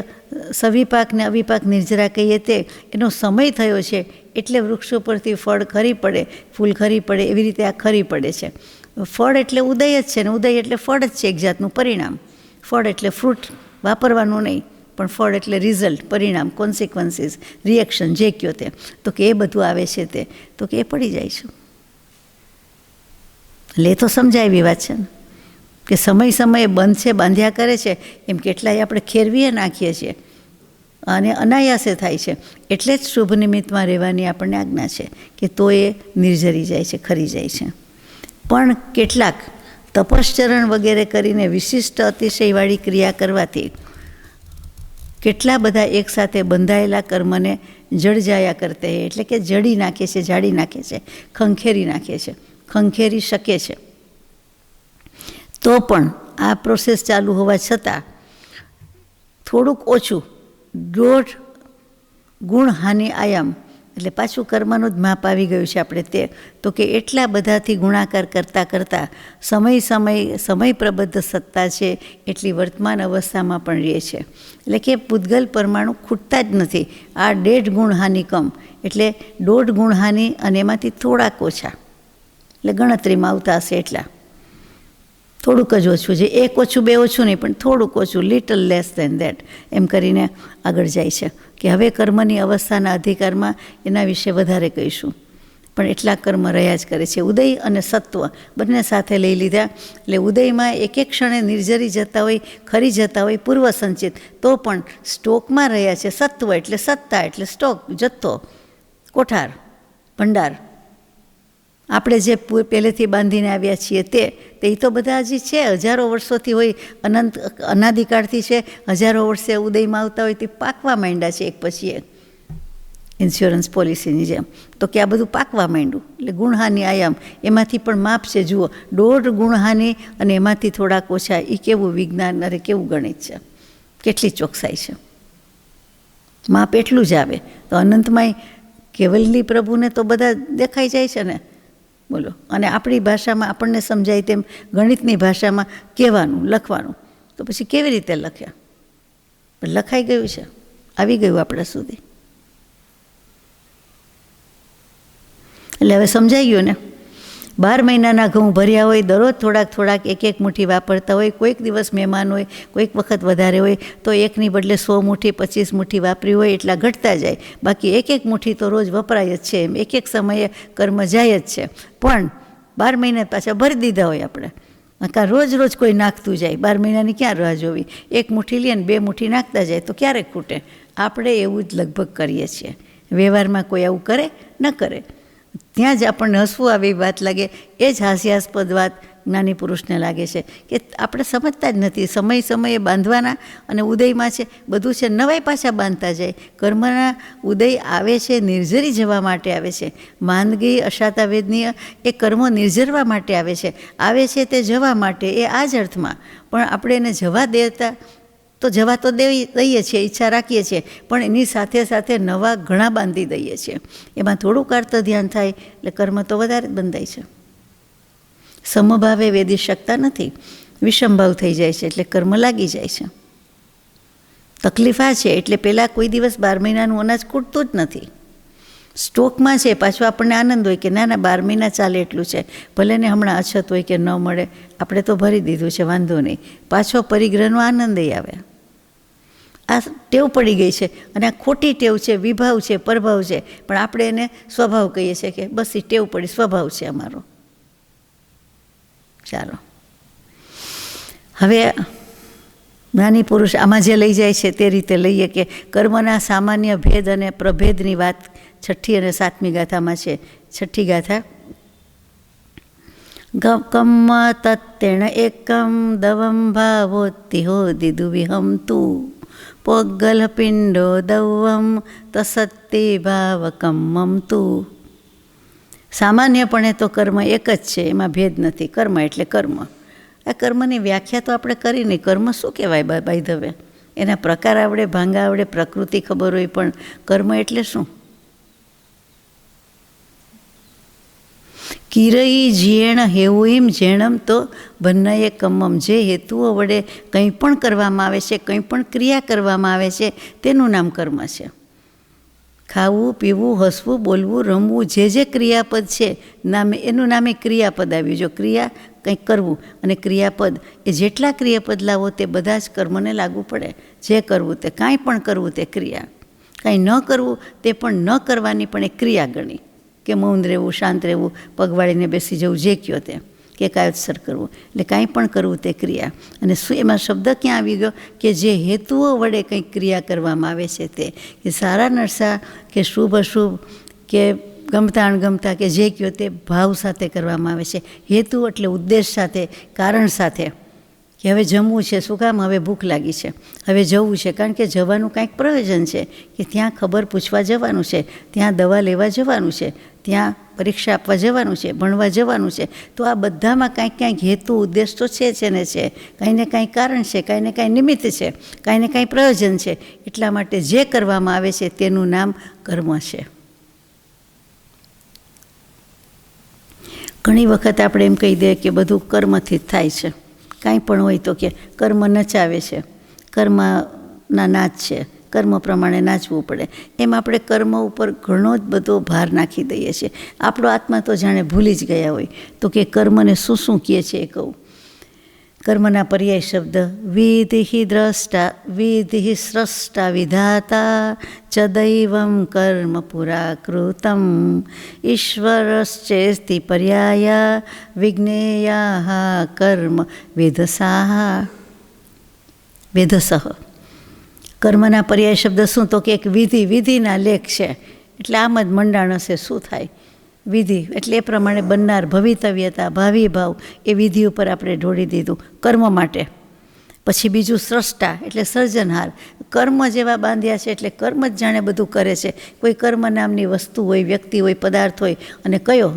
[SPEAKER 1] સવિપાક ને અવિપાક નિર્જરા કહીએ તે એનો સમય થયો છે એટલે વૃક્ષો પરથી ફળ ખરી પડે, ફૂલ ખરી પડે, એવી રીતે આ ખરી પડે છે. ફળ એટલે ઉદય જ છે ને ઉદય એટલે ફળ જ છે, એક જાતનું પરિણામ. ફળ એટલે ફ્રૂટ વાપરવાનું નહીં, પણ ફળ એટલે રિઝલ્ટ, પરિણામ, કોન્સિક્વન્સીસ, રિએક્શન, જે કહો તે. તો કે એ બધું આવે છે તે, તો કે એ પડી જાય છે. એટલે એ તો સમજાય એવી વાત છે ને, કે સમયે બંધ છે, બાંધ્યા કરે છે, એમ કેટલાય આપણે ખેરવીએ નાખીએ છીએ અને અનાયાસે થાય છે. એટલે જ શુભ નિમિત્તમાં રહેવાની આપણને આજ્ઞા છે, કે તો એ નિર્જરી જાય છે, ખરી જાય છે. પણ કેટલાક તપશ્ચરણ વગેરે કરીને વિશિષ્ટ અતિશયવાળી ક્રિયા કરવાથી કેટલા બધા એકસાથે બંધાયેલા કર્મને જળજાયા કરતે, એટલે કે જડી નાખે છે, જાળી નાખે છે, ખંખેરી નાખે છે, ખંખેરી શકે છે. તો પણ આ પ્રોસેસ ચાલુ હોવા છતાં થોડુંક ઓછું 1.5 ગુણહાનિ આયામ, એટલે પાછું કર્મનું જ માપ આવી ગયું છે આપણે તે, તો કે એટલા બધાથી ગુણાકાર કરતાં કરતાં સમય પ્રબદ્ધ સત્તા છે એટલી વર્તમાન અવસ્થામાં પણ રહે છે. એટલે કે પૂતગલ પરમાણુ ખૂટતા જ નથી. આ 1.5 ગુણહાનિ કમ, એટલે 1.5 ગુણહાનિ અને એમાંથી થોડાક ઓછા, એટલે ગણતરીમાં આવતા હશે એટલા, થોડુંક જ ઓછું છે, 1 ઓછું 2 ઓછું નહીં, પણ થોડુંક ઓછું, લિટલ લેસ દેન દેટ, એમ કરીને આગળ જાય છે. કે હવે કર્મની અવસ્થાના અધિકારમાં એના વિશે વધારે કહીશું, પણ એટલા કર્મ રહ્યા જ કરે છે. ઉદય અને સત્વ બંને સાથે લઈ લીધા, એટલે ઉદયમાં એક એક ક્ષણે નિર્જરી જતા હોય, ખરી જતા હોય, પૂર્વ સંચિત, તો પણ સ્ટોકમાં રહ્યા છે. સત્વ એટલે સત્તા, એટલે સ્ટોક, જથ્થો, કોઠાર, ભંડાર, આપણે જે પહેલેથી બાંધીને આવ્યા છીએ તે એ તો બધા હજી છે, હજારો વર્ષોથી હોય, અનંત અનાદિકાળથી છે, હજારો વર્ષે ઉદયમાં આવતા હોય તે પાકવા માંડ્યા છે એક પછી એક, ઇન્સ્યોરન્સ પોલિસીની જેમ. તો કે આ બધું પાકવા માંડ્યું, એટલે ગુણહાનિ આયામ એમાંથી પણ માપ છે. જુઓ, 1.5 ગુણહાનિ અને એમાંથી થોડાક ઓછા, એ કેવું વિજ્ઞાન, અરે કેવું ગણિત છે, કેટલી ચોકસાઈ છે. માપ એટલું જ આવે. તો અનંતમાંય કેવલની પ્રભુને તો બધા દેખાઈ જાય છે ને, બોલો. અને આપણી ભાષામાં આપણને સમજાય તેમ ગણિતની ભાષામાં કહેવાનું, લખવાનું, તો પછી કેવી રીતે લખ્યા? પણ લખાઈ ગયું છે, આવી ગયું આપણા સુધી. એટલે હવે સમજાઈ ગયું ને. 12 મહિનાના ઘઉં ભર્યા હોય, દરરોજ થોડાક એક મુઠ્ઠી વાપરતા હોય, કોઈક દિવસ મહેમાન હોય, કોઈક વખત વધારે હોય, તો એકની બદલે 100 મુઠ્ઠી 25 મુઠ્ઠી વાપરી હોય એટલા ઘટતા જાય. બાકી એક મુઠ્ઠી તો રોજ વપરાય જ છે. એમ એક સમયે કર્મ જાય જ છે. પણ 12 મહિના પાછા ભરી દીધા હોય આપણે, કાં રોજ કોઈ નાખતું જાય. 12 મહિનાની ક્યાં રાહ જોવી? એક મુઠ્ઠી લે ને 2 મુઠ્ઠી નાખતા જાય તો ક્યારેક ખૂટે. આપણે એવું જ લગભગ કરીએ છીએ. વ્યવહારમાં કોઈ આવું કરે ન કરે, ત્યાં જ આપણને હસવું આવે એ વાત લાગે. એ જ હાસ્યાસ્પદ વાત જ્ઞાની પુરુષને લાગે છે કે આપણે સમજતા જ નથી. સમયે બાંધવાના, અને ઉદયમાં છે બધું છે નવાઈ પાછા બાંધતા જાય. કર્મના ઉદય આવે છે, નિર્જરી જવા માટે આવે છે. માંદગી અશાતા વેદનીય એ કર્મો નિર્જરવા માટે આવે છે તે જવા માટે, એ આ જ અર્થમાં. પણ આપણે એને જવા દેતા તો જવા તો દઈએ છીએ, ઈચ્છા રાખીએ છીએ, પણ એની સાથે નવા ઘણા બાંધી દઈએ છીએ. એમાં થોડુંક અર્થ ધ્યાન થાય એટલે કર્મ તો વધારે જ બંધાય છે. સમભાવે વેદી શકતા નથી, વિષમભાવ થઈ જાય છે એટલે કર્મ લાગી જાય છે. તકલીફ આ છે. એટલે પહેલાં કોઈ દિવસ 12 મહિનાનું અનાજ ખૂટતું જ નથી. સ્ટોકમાં છે, પાછો આપણને આનંદ હોય કે ના 12 મહિના ચાલે એટલું છે, ભલે ને હમણાં અછત હોય કે ન મળે, આપણે તો ભરી દીધું છે, વાંધો નહીં. પાછો પરિગ્રહનો આનંદ આવે. આ ટેવ પડી ગઈ છે, અને આ ખોટી ટેવ છે, વિભાવ છે, પ્રભાવ છે. પણ આપણે એને સ્વભાવ કહીએ છીએ કે બસ એ ટેવ પડી, સ્વભાવ છે અમારો. ચાલો, હવે જ્ઞાની પુરુષ આમાં જે લઈ જાય છે તે રીતે લઈએ કે કર્મના સામાન્ય ભેદ અને પ્રભેદની વાત 6ઠ્ઠી અને 7મી ગાથામાં છે. 6ઠ્ઠી ગાથા: કમ્મ તત્તેણ એકમ દવમ ભાવોત્તિહો દિદુવિહમ તુ પોગ્ગલ પિંડો દવમ તસત્તે ભાવકમ્મમ તુ. સામાન્યપણે તો કર્મ એક જ છે, એમાં ભેદ નથી. કર્મ એટલે કર્મ. આ કર્મની વ્યાખ્યા તો આપણે કરી નહીં. કર્મ શું કહેવાય બાય ધ વે? એના પ્રકાર આવડે, ભાંગા આવડે, પ્રકૃતિ ખબર હોય, પણ કર્મ એટલે શું? કિરઈ ઝેણ હેવુઈમ ઝેણમ તો ભન્નયે કમ્મમ. જે હેતુઓ વડે કંઈ પણ કરવામાં આવે છે, કંઈ પણ ક્રિયા કરવામાં આવે છે, તેનું નામ કર્મ છે. ખાવું, પીવું, હસવું, બોલવું, રમવું, જે ક્રિયાપદ છે નામે, એનું નામે ક્રિયાપદ આવ્યું. જો ક્રિયા કંઈક કરવું અને ક્રિયાપદ, એ જેટલા ક્રિયાપદ લાવો તે બધા જ કર્મને લાગુ પડે. જે કરવું તે, કાંઈ પણ કરવું તે ક્રિયા. કાંઈ ન કરવું તે પણ ન કરવાની પણ એક ક્રિયા ગણી. કે મૌન રહેવું, શાંત રહેવું, પગ વાળીને બેસી જવું, જે કહો તે, કે કાયોત્સર કરવું, એટલે કાંઈ પણ કરવું તે ક્રિયા. અને શું એમાં શબ્દ ક્યાં આવી ગયો? કે જે હેતુઓ વડે કંઈક ક્રિયા કરવામાં આવે છે તે, કે સારા નરસા, કે શુભ અશુભ, કે ગમતા અણગમતા, કે જે કહો તે ભાવ સાથે કરવામાં આવે છે. હેતુ એટલે ઉદ્દેશ સાથે, કારણ સાથે. કે હવે જમવું છે, શું કામ? હવે ભૂખ લાગી છે, હવે જવું છે, કારણ કે જવાનું કાંઈક પ્રયોજન છે, કે ત્યાં ખબર પૂછવા જવાનું છે, ત્યાં દવા લેવા જવાનું છે, ત્યાં પરીક્ષા આપવા જવાનું છે, ભણવા જવાનું છે. તો આ બધામાં કાંઈક હેતુ ઉદ્દેશ તો છે ને છે. કાંઈ ને કાંઈ કારણ છે, કાંઈ ને કાંઈ નિમિત્ત છે, કાંઈ ને કાંઈ પ્રયોજન છે. એટલા માટે જે કરવામાં આવે છે તેનું નામ કર્મ છે. ઘણી વખત આપણે એમ કહી દઈએ કે બધું કર્મથી જ થાય છે. કાંઈ પણ હોય તો કે કર્મ નચાવે છે, કર્મના નાચ છે, કર્મ પ્રમાણે નાચવું પડે. એમ આપણે કર્મ ઉપર ઘણો જ બધો ભાર નાખી દઈએ છીએ. આપણો આત્મા તો જાણે ભૂલી જ ગયા હોય. તો કે કર્મને શું કહે છે એ કહું. કર્મના પર્યાય શબ્દ: વિધિ દ્રષ્ટા, વિધિ સ્રષ્ટા, વિધાતા ચ દૈવમ કર્મ પુરાકૃતમ ઈશ્વરશ્ચેસ્તિ પર્યાયા વિજ્ઞેયા કર્મ વેધસાહ. વેધસઃ. કર્મના પર્યાય શબ્દ શું? તો કે એક વિધિના લેખ છે. એટલે આમ જ મંડાણ હશે શું થાય વિધિ, એટલે એ પ્રમાણે બનનાર ભવિતવ્યતા, ભાવિ ભાવ એ વિધિ ઉપર આપણે ઢોળી દીધું કર્મ માટે. પછી બીજું સ્રષ્ટા એટલે સર્જનહાર, કર્મ જેવા બાંધ્યા છે એટલે કર્મ જ જાણે બધું કરે છે. કોઈ કર્મ નામની વસ્તુ હોય, વ્યક્તિ હોય, પદાર્થ હોય, અને કયો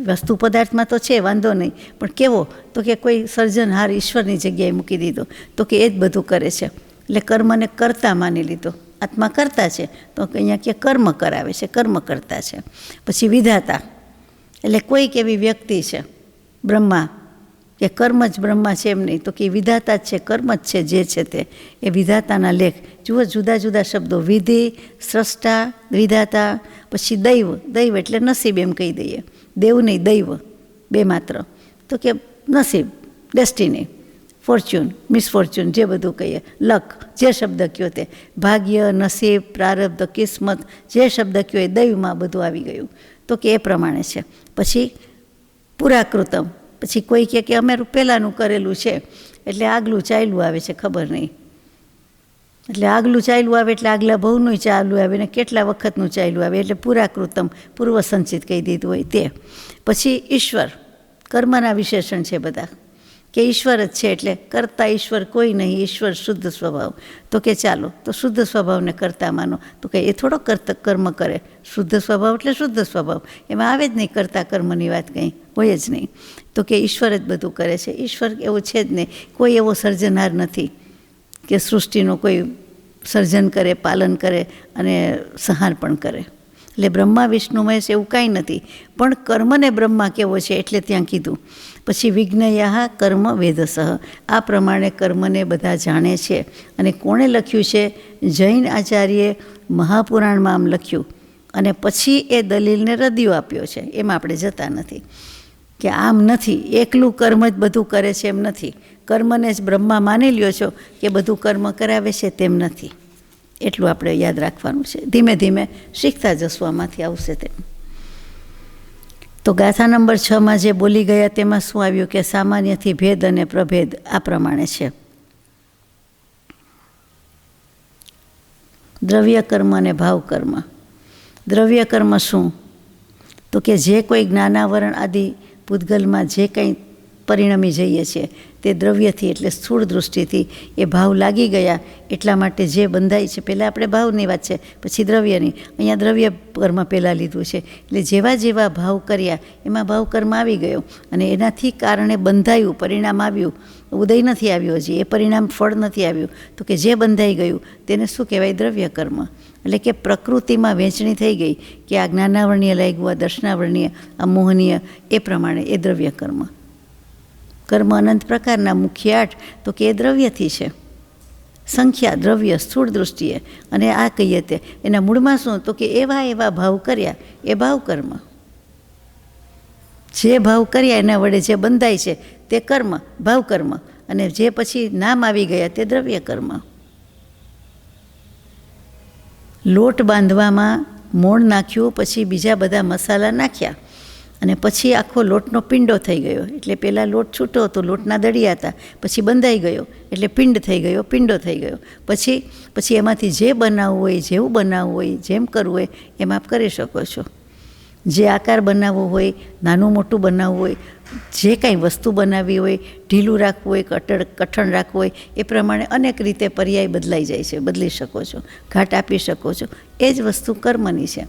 [SPEAKER 1] વસ્તુ પદાર્થમાં તો છે વાંધો નહીં, પણ કેવો તો કે કોઈ સર્જનહાર ઈશ્વરની જગ્યાએ મૂકી દીધો, તો કે એ જ બધું કરે છે. એટલે કર્મને કર્તા માની લીધો, આત્મા કરતા છે તો અહીંયા કે કર્મ કરાવે છે, કર્મ કરતા છે. પછી વિધાતા એટલે કોઈક એવી વ્યક્તિ છે બ્રહ્મા, કે કર્મ જ બ્રહ્મા છે એમ નહીં, તો કે વિધાતા જ છે, કર્મ જ છે જે છે તે. એ વિધાતાના લેખ જુઓ, જુદા જુદા શબ્દો, વિધિ, સ્રષ્ટા, વિધાતા. પછી દૈવ, દૈવ એટલે નસીબ એમ કહી દઈએ, દેવ નહીં દૈવ, બે માત્ર, તો કે નસીબ, ડેસ્ટિની, ફોર્ચ્યુન, મિસફોર્ચ્યુન જે બધું કહીએ, લક જે શબ્દ કયો તે, ભાગ્ય, નસીબ, પ્રારબ્ધ, કિસ્મત જે શબ્દ કયો એ દૈવમાં બધું આવી ગયું, તો કે એ પ્રમાણે છે. પછી પુરાકૃતમ, પછી કોઈ કહે કે અમે પહેલાંનું કરેલું છે એટલે આગલું ચાલ્યું આવે છે, ખબર નહીં. એટલે આગલું ચાલ્યું આવે એટલે આગલા ભવનું ચાલ્યું આવે ને કેટલા વખતનું ચાલ્યું આવે, એટલે પુરાકૃતમ, પૂર્વ સંચિત કહી દીધું હોય તે. પછી ઈશ્વર, કર્મના વિશેષણ છે બધા, કે ઈશ્વર જ છે એટલે કરતા ઈશ્વર કોઈ નહીં, ઈશ્વર શુદ્ધ સ્વભાવ. તો કે ચાલો તો શુદ્ધ સ્વભાવને કરતા માનો, તો કે એ થોડો કર્મ કરે, શુદ્ધ સ્વભાવ એટલે શુદ્ધ સ્વભાવ, એમાં આવે જ નહીં કરતા કર્મની વાત કંઈ હોય જ નહીં. તો કે ઈશ્વર જ બધું કરે છે, ઈશ્વર એવો છે જ નહીં, કોઈ એવો સર્જનહાર નથી કે સૃષ્ટિનો કોઈ સર્જન કરે, પાલન કરે અને સંહાર પણ કરે. એટલે બ્રહ્મા વિષ્ણુ મહેશ એવું કાંઈ નથી, પણ કર્મને બ્રહ્મા કેવો છે એટલે ત્યાં કીધું. પછી વિજ્ઞયા કર્મ વેદસઃ, આ પ્રમાણે કર્મને બધા જાણે છે. અને કોણે લખ્યું છે? જૈન આચાર્યે મહાપુરાણમાં આમ લખ્યું, અને પછી એ દલીલને રદિયો આપ્યો છે. એમાં આપણે જતા નથી કે આમ નથી, એકલું કર્મ જ બધું કરે છે એમ નથી, કર્મને જ બ્રહ્મા માની લ્યો છો કે બધું કર્મ કરાવે છે તેમ નથી. એટલું આપણે યાદ રાખવાનું છે. ધીમે ધીમે શીખતા જશું, આમાંથી આવશે તેમ. તો ગાથા નંબર 6માં જે બોલી ગયા તેમાં શું આવ્યું કે સામાન્યથી ભેદ અને પ્રભેદ આ પ્રમાણે છે. દ્રવ્ય કર્મ અને ભાવ કર્મ. દ્રવ્ય કર્મ શું? તો કે જે કોઈ જ્ઞાનાવરણ આદિ પૂતગલમાં જે કંઈ પરિણમી જઈએ છીએ તે દ્રવ્યથી એટલે સ્થૂળ દૃષ્ટિથી એ ભાવ લાગી ગયા, એટલા માટે જે બંધાય છે. પહેલાં આપણે ભાવની વાત છે, પછી દ્રવ્યની. અહીંયા દ્રવ્ય કર્મ પહેલાં લીધું છે. એટલે જેવા જેવા ભાવ કર્યા એમાં ભાવ કર્મ આવી ગયો, અને એનાથી કારણે બંધાયું, પરિણામ આવ્યું. ઉદય નથી આવ્યો હજી, એ પરિણામ ફળ નથી આવ્યું, તો કે જે બંધાઈ ગયું તેને શું કહેવાય? દ્રવ્ય કર્મ. એટલે કે પ્રકૃતિમાં વહેંચણી થઈ ગઈ કે આ જ્ઞાનાવરણીય લાગ્યું, આ દર્શનાવરણીય, આ મોહનીય, એ પ્રમાણે એ દ્રવ્ય કર્મ. કર્મ અનંત પ્રકારના, મુખ્ય 8, તો કે એ દ્રવ્યથી છે. સંખ્યા દ્રવ્ય સ્થૂળ દૃષ્ટિએ, અને આ કહીએ તે એના મૂળમાં શું? તો કે એવા એવા ભાવ કર્યા એ ભાવ કર્મ. જે ભાવ કર્યા એના વડે જે બંધાય છે તે કર્મ, ભાવ કર્મ, અને જે પછી નામ આવી ગયા તે દ્રવ્ય કર્મ. લોટ બાંધવામાં મોણ નાખ્યું, પછી બીજા બધા મસાલા નાખ્યા, અને પછી આખો લોટનો પિંડો થઈ ગયો. એટલે પહેલાં લોટ છૂટો હતો, લોટના દળિયા હતા, પછી બંધાઈ ગયો એટલે પિંડ થઈ ગયો, પિંડો થઈ ગયો. પછી એમાંથી જે બનાવવું હોય, જેવું બનાવવું હોય, જેમ કરવું હોય એમ આપ કરી શકો છો. જે આકાર બનાવવો હોય, નાનું મોટું બનાવવું હોય, જે કાંઈ વસ્તુ બનાવવી હોય, ઢીલું રાખવું હોય, કઠણ રાખવું હોય, એ પ્રમાણે અનેક રીતે પર્યાય બદલાઈ જાય છે, બદલી શકો છો, ઘાટ આપી શકો છો. એ જ વસ્તુ કર્મની છે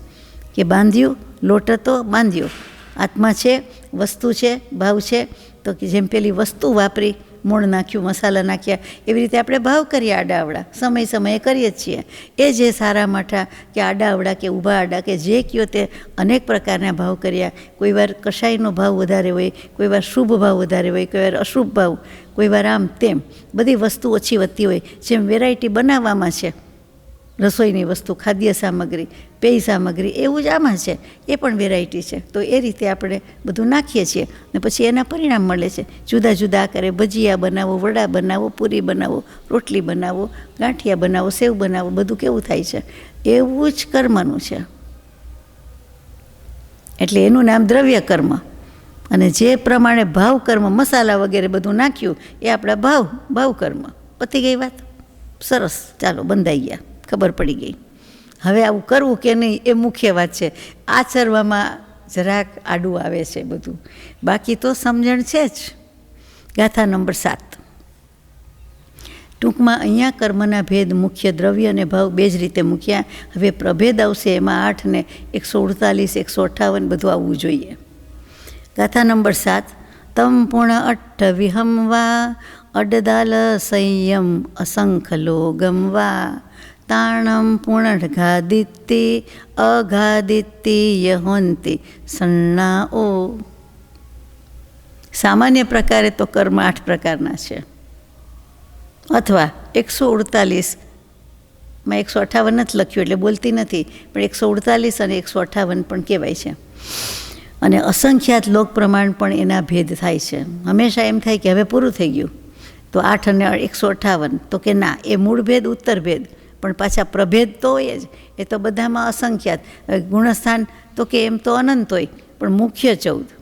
[SPEAKER 1] કે બાંધ્યું, લોટ હતો, બાંધ્યો. આત્મા છે, વસ્તુ છે, ભાવ છે, તો કે જેમ પેલી વસ્તુ વાપરી, મૂળ નાખ્યું, મસાલા નાખ્યા, એવી રીતે આપણે ભાવ કરીએ આડાવડા, સમય સમયે કરીએ જ છીએ. એ જે સારા માઠા કે આડાવડા કે ઊભા આડા કે જે કયો તે અનેક પ્રકારના ભાવ કર્યા. કોઈ વાર કશાયનો ભાવ વધારે હોય, કોઈ વાર શુભ ભાવ વધારે હોય, કોઈ વાર અશુભ ભાવ, કોઈ વાર આમ તેમ, બધી વસ્તુ ઓછી વધતી હોય. જેમ વેરાયટી બનાવવામાં છે, રસોઈની વસ્તુ, ખાદ્ય સામગ્રી, પેય સામગ્રી, એવું જ આમાં છે, એ પણ વેરાયટી છે. તો એ રીતે આપણે બધું નાખીએ છીએ અને પછી એના પરિણામ મળે છે. જુદા જુદા આકારે ભજીયા બનાવો, વડા બનાવો, પૂરી બનાવો, રોટલી બનાવો, ગાંઠિયા બનાવો, સેવ બનાવો, બધું કેવું થાય છે? એવું જ કર્મનું છે. એટલે એનું નામ દ્રવ્ય કર્મ. અને જે પ્રમાણે ભાવ કર્મ, મસાલા વગેરે બધું નાખ્યું એ આપણા ભાવ કર્મ. પતી ગઈ વાત? સરસ, ચાલો બંધાઈ ગયા, ખબર પડી ગઈ. હવે આવું કરવું કે નહીં એ મુખ્ય વાત છે. આચરવામાં જરાક આડું આવે છે બધું, બાકી તો સમજણ છે જ. ગાથા નંબર 7. ટૂંકમાં અહીંયા કર્મના ભેદ મુખ્ય દ્રવ્ય અને ભાવ બે જ રીતે મૂક્યા. હવે પ્રભેદ આવશે, એમાં 8 ને 148, 158 બધું આવવું જોઈએ. ગાથા નંબર 7. તમ પૂર્ણ અઠ્ઠ વિહમ વા અડદાલ સંયમ અસંખલો ગમવા તાણમ પૂર્ણ ઘાદિત્તિ અઘાદિત્તિ યહોંતિ સન્નાઓ. સામાન્ય પ્રકારે તો કર્મ 8 પ્રકારના છે, અથવા 148માં 158 નથી લખ્યું એટલે બોલતી નથી, પણ 148 અને 158 પણ કહેવાય છે. અને અસંખ્યાત લોક પ્રમાણ પણ એના ભેદ થાય છે. હંમેશા એમ થાય કે હવે પૂરું થઈ ગયું, તો 8 અને 158, તો કે ના, એ મૂળ ભેદ ઉત્તર ભેદ, પણ પાછા પ્રભેદ તો હોય જ. એ તો બધામાં અસંખ્યાત. ગુણસ્થાન તો કે એમ તો અનંત હોય, પણ મુખ્ય 14.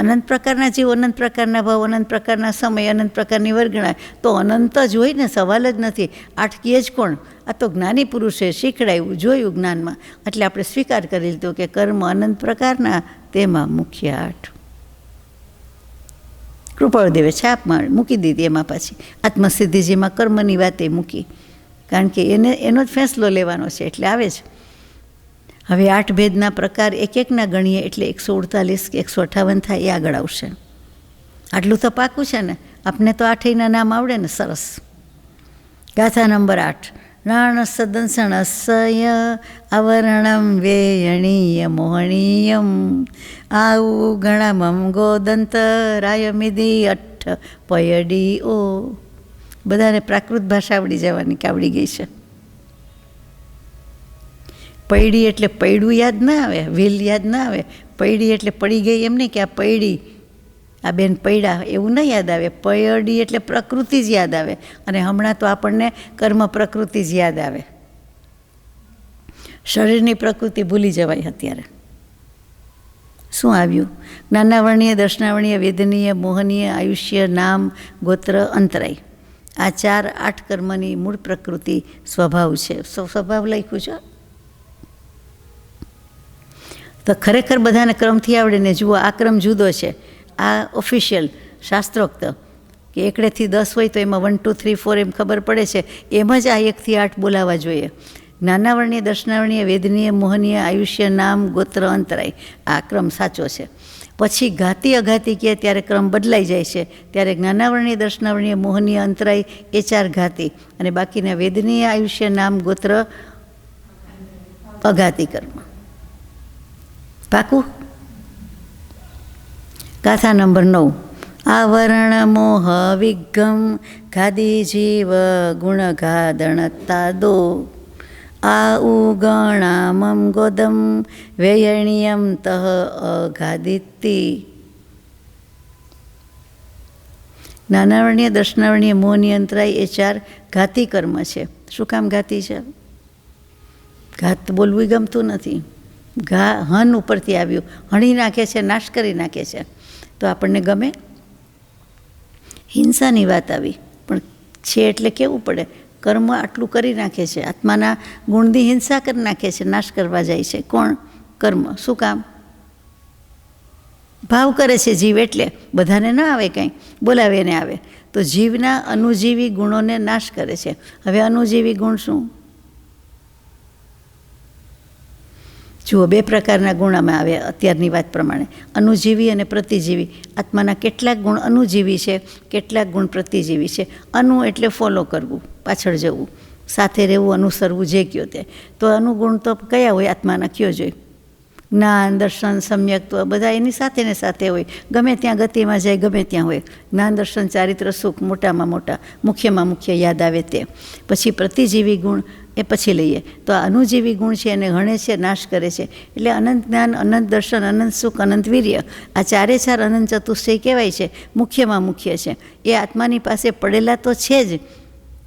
[SPEAKER 1] અનંત પ્રકારના જીવ, અનંત પ્રકારના ભાવ, અનંત પ્રકારના સમય, અનંત પ્રકારની વર્ગણા, તો અનંત જ હોય ને, સવાલ જ નથી. 8 કહે જ કોણ? આ તો જ્ઞાની પુરુષે શીખડાયું, જોયું જ્ઞાનમાં, એટલે આપણે સ્વીકાર કરી લીધો કે કર્મ અનંત પ્રકારના, તેમાં મુખ્ય 8. કૃપાળુદેવે છાપમાં મૂકી દીધી. એમાં પાછી આત્મસિદ્ધિજીમાં કર્મની વાતે મૂકી, કારણ કે એનો જ ફેંસલો લેવાનો છે, એટલે આવે જ. હવે 8 ભેદના પ્રકાર એક એકના ગણીએ એટલે 148 કે 158 થાય, એ આગળ આવશે. આટલું તો પાકું છે ને, આપને તો 8ના નામ આવડે ને, સરસ. ગાથા નંબર 8. નાણ સદંસણસ્ય આવરણમ વેયણીય મોહણીયમ આવું ગણમમ ગોદંત રાયમિધિ અઠ્ઠ પયડી ઓ. બધાને પ્રાકૃત ભાષા આવડી જવાની કે આવડી ગઈ છે. પૈડી એટલે પૈડું યાદ ના આવે, વેલ યાદ ના આવે. પૈડી એટલે પડી ગઈ એમ નહીં કે આ પૈડી, આ બેન પૈડા, એવું નહીં યાદ આવે. પયડી એટલે પ્રકૃતિ જ યાદ આવે. અને હમણાં તો આપણને કર્મ પ્રકૃતિ જ યાદ આવે. શરીરની પ્રકૃતિ ભૂલી જવાય અત્યારે. શું આવ્યું? જ્ઞાનાવર્ણીય, દર્શનાવર્ણીય, વેદનીય, મોહનીય, આયુષ્ય, નામ, ગોત્ર, અંતરાય. આ 4 8 કર્મની મૂળ પ્રકૃતિ સ્વભાવ છે. સ્વભાવ લખ્યું છે. તો ખરેખર બધાને ક્રમથી આવડે ને. જુઓ, આ ક્રમ જુદો છે. આ ઓફિશિયલ શાસ્ત્રોક્ત કે 1 થી 10 હોય તો એમાં 1 2 3 4 એમ ખબર પડે છે. એમ જ આ 1 થી 8 બોલાવવા જોઈએ. જ્ઞાનાવર્ણીય, દર્શનાવર્ણીય, વેદનીય, મોહનીય, આયુષ્ય, નામ, ગોત્ર, અંતરાય, આ ક્રમ સાચો છે. પછી ઘાતી અઘાતી કહે ત્યારે ક્રમ બદલાઈ જાય છે. ત્યારે જ્ઞાનાવર્ણીય, દર્શનાવર્ણીય, મોહનીય, અંતરાય, એ 4 ઘાતી, અને બાકીના વેદનીય, આયુષ્ય, નામ, ગોત્ર, અઘાતી કર્મ. પાકું? ગાથા નંબર 9. આવરણ મોહ વિગમ ઘાદી જીવ ગુણ ઘાદણતા દો આ ઉગણામમ ગોદમ વેયણીયમ તહ અઘાદિત્તિ. જ્ઞાનાવર્ણીય, દર્શનાવર્ણીય, મોહની, અંતરાય, એ 4 ઘાતી કર્મ છે. શું કામ ઘાતી છે? ઘાત બોલવું ગમતું નથી. હન ઉપરથી આવ્યું, હણી નાખે છે, નાશ કરી નાખે છે, તો આપણને ગમે? હિંસાની વાત આવી, પણ છે એટલે કેવું પડે. કર્મ આટલું કરી નાખે છે, આત્માના ગુણની હિંસા કરી નાખે છે, નાશ કરવા જાય છે. કોણ? કર્મ. શું કામ? ભાવ કરે છે જીવ, એટલે બધાને ના આવે, કંઈ બોલાવે એને આવે. તો જીવના અનુજીવી ગુણોને નાશ કરે છે. હવે અનુજીવી ગુણ શું? જુઓ, 2 પ્રકારના ગુણમાં આવે અત્યારની વાત પ્રમાણે, અનુજીવી અને પ્રતિજીવી. આત્માના કેટલાક ગુણ અનુજીવી છે, કેટલાક ગુણ પ્રતિજીવી છે. અનુ એટલે ફોલો કરવું, પાછળ જવું, સાથે રહેવું, અનુસરવું, જે કયો તે. તો અનુગુણ તો કયા હોય આત્માના? કયો જોઈએ? જ્ઞાન, દર્શન, સમ્યક્ત્વ, બધા એની સાથે ને સાથે હોય. ગમે ત્યાં ગતિમાં જાય, ગમે ત્યાં હોય. જ્ઞાન, દર્શન, ચારિત્ર, સુખ, મોટામાં મોટા, મુખ્યમાં મુખ્ય યાદ આવે તે. પછી પ્રતિજીવી ગુણ એ પછી લઈએ. તો આ અનુજીવી ગુણ છે એને ગણે છે, નાશ કરે છે. એટલે અનંત જ્ઞાન, અનંત દર્શન, અનંત સુખ, અનંત વીર્ય, આ 4 અનંત ચતુષ્ટય કહેવાય છે. મુખ્યમાં મુખ્ય છે. એ આત્માની પાસે પડેલા તો છે જ,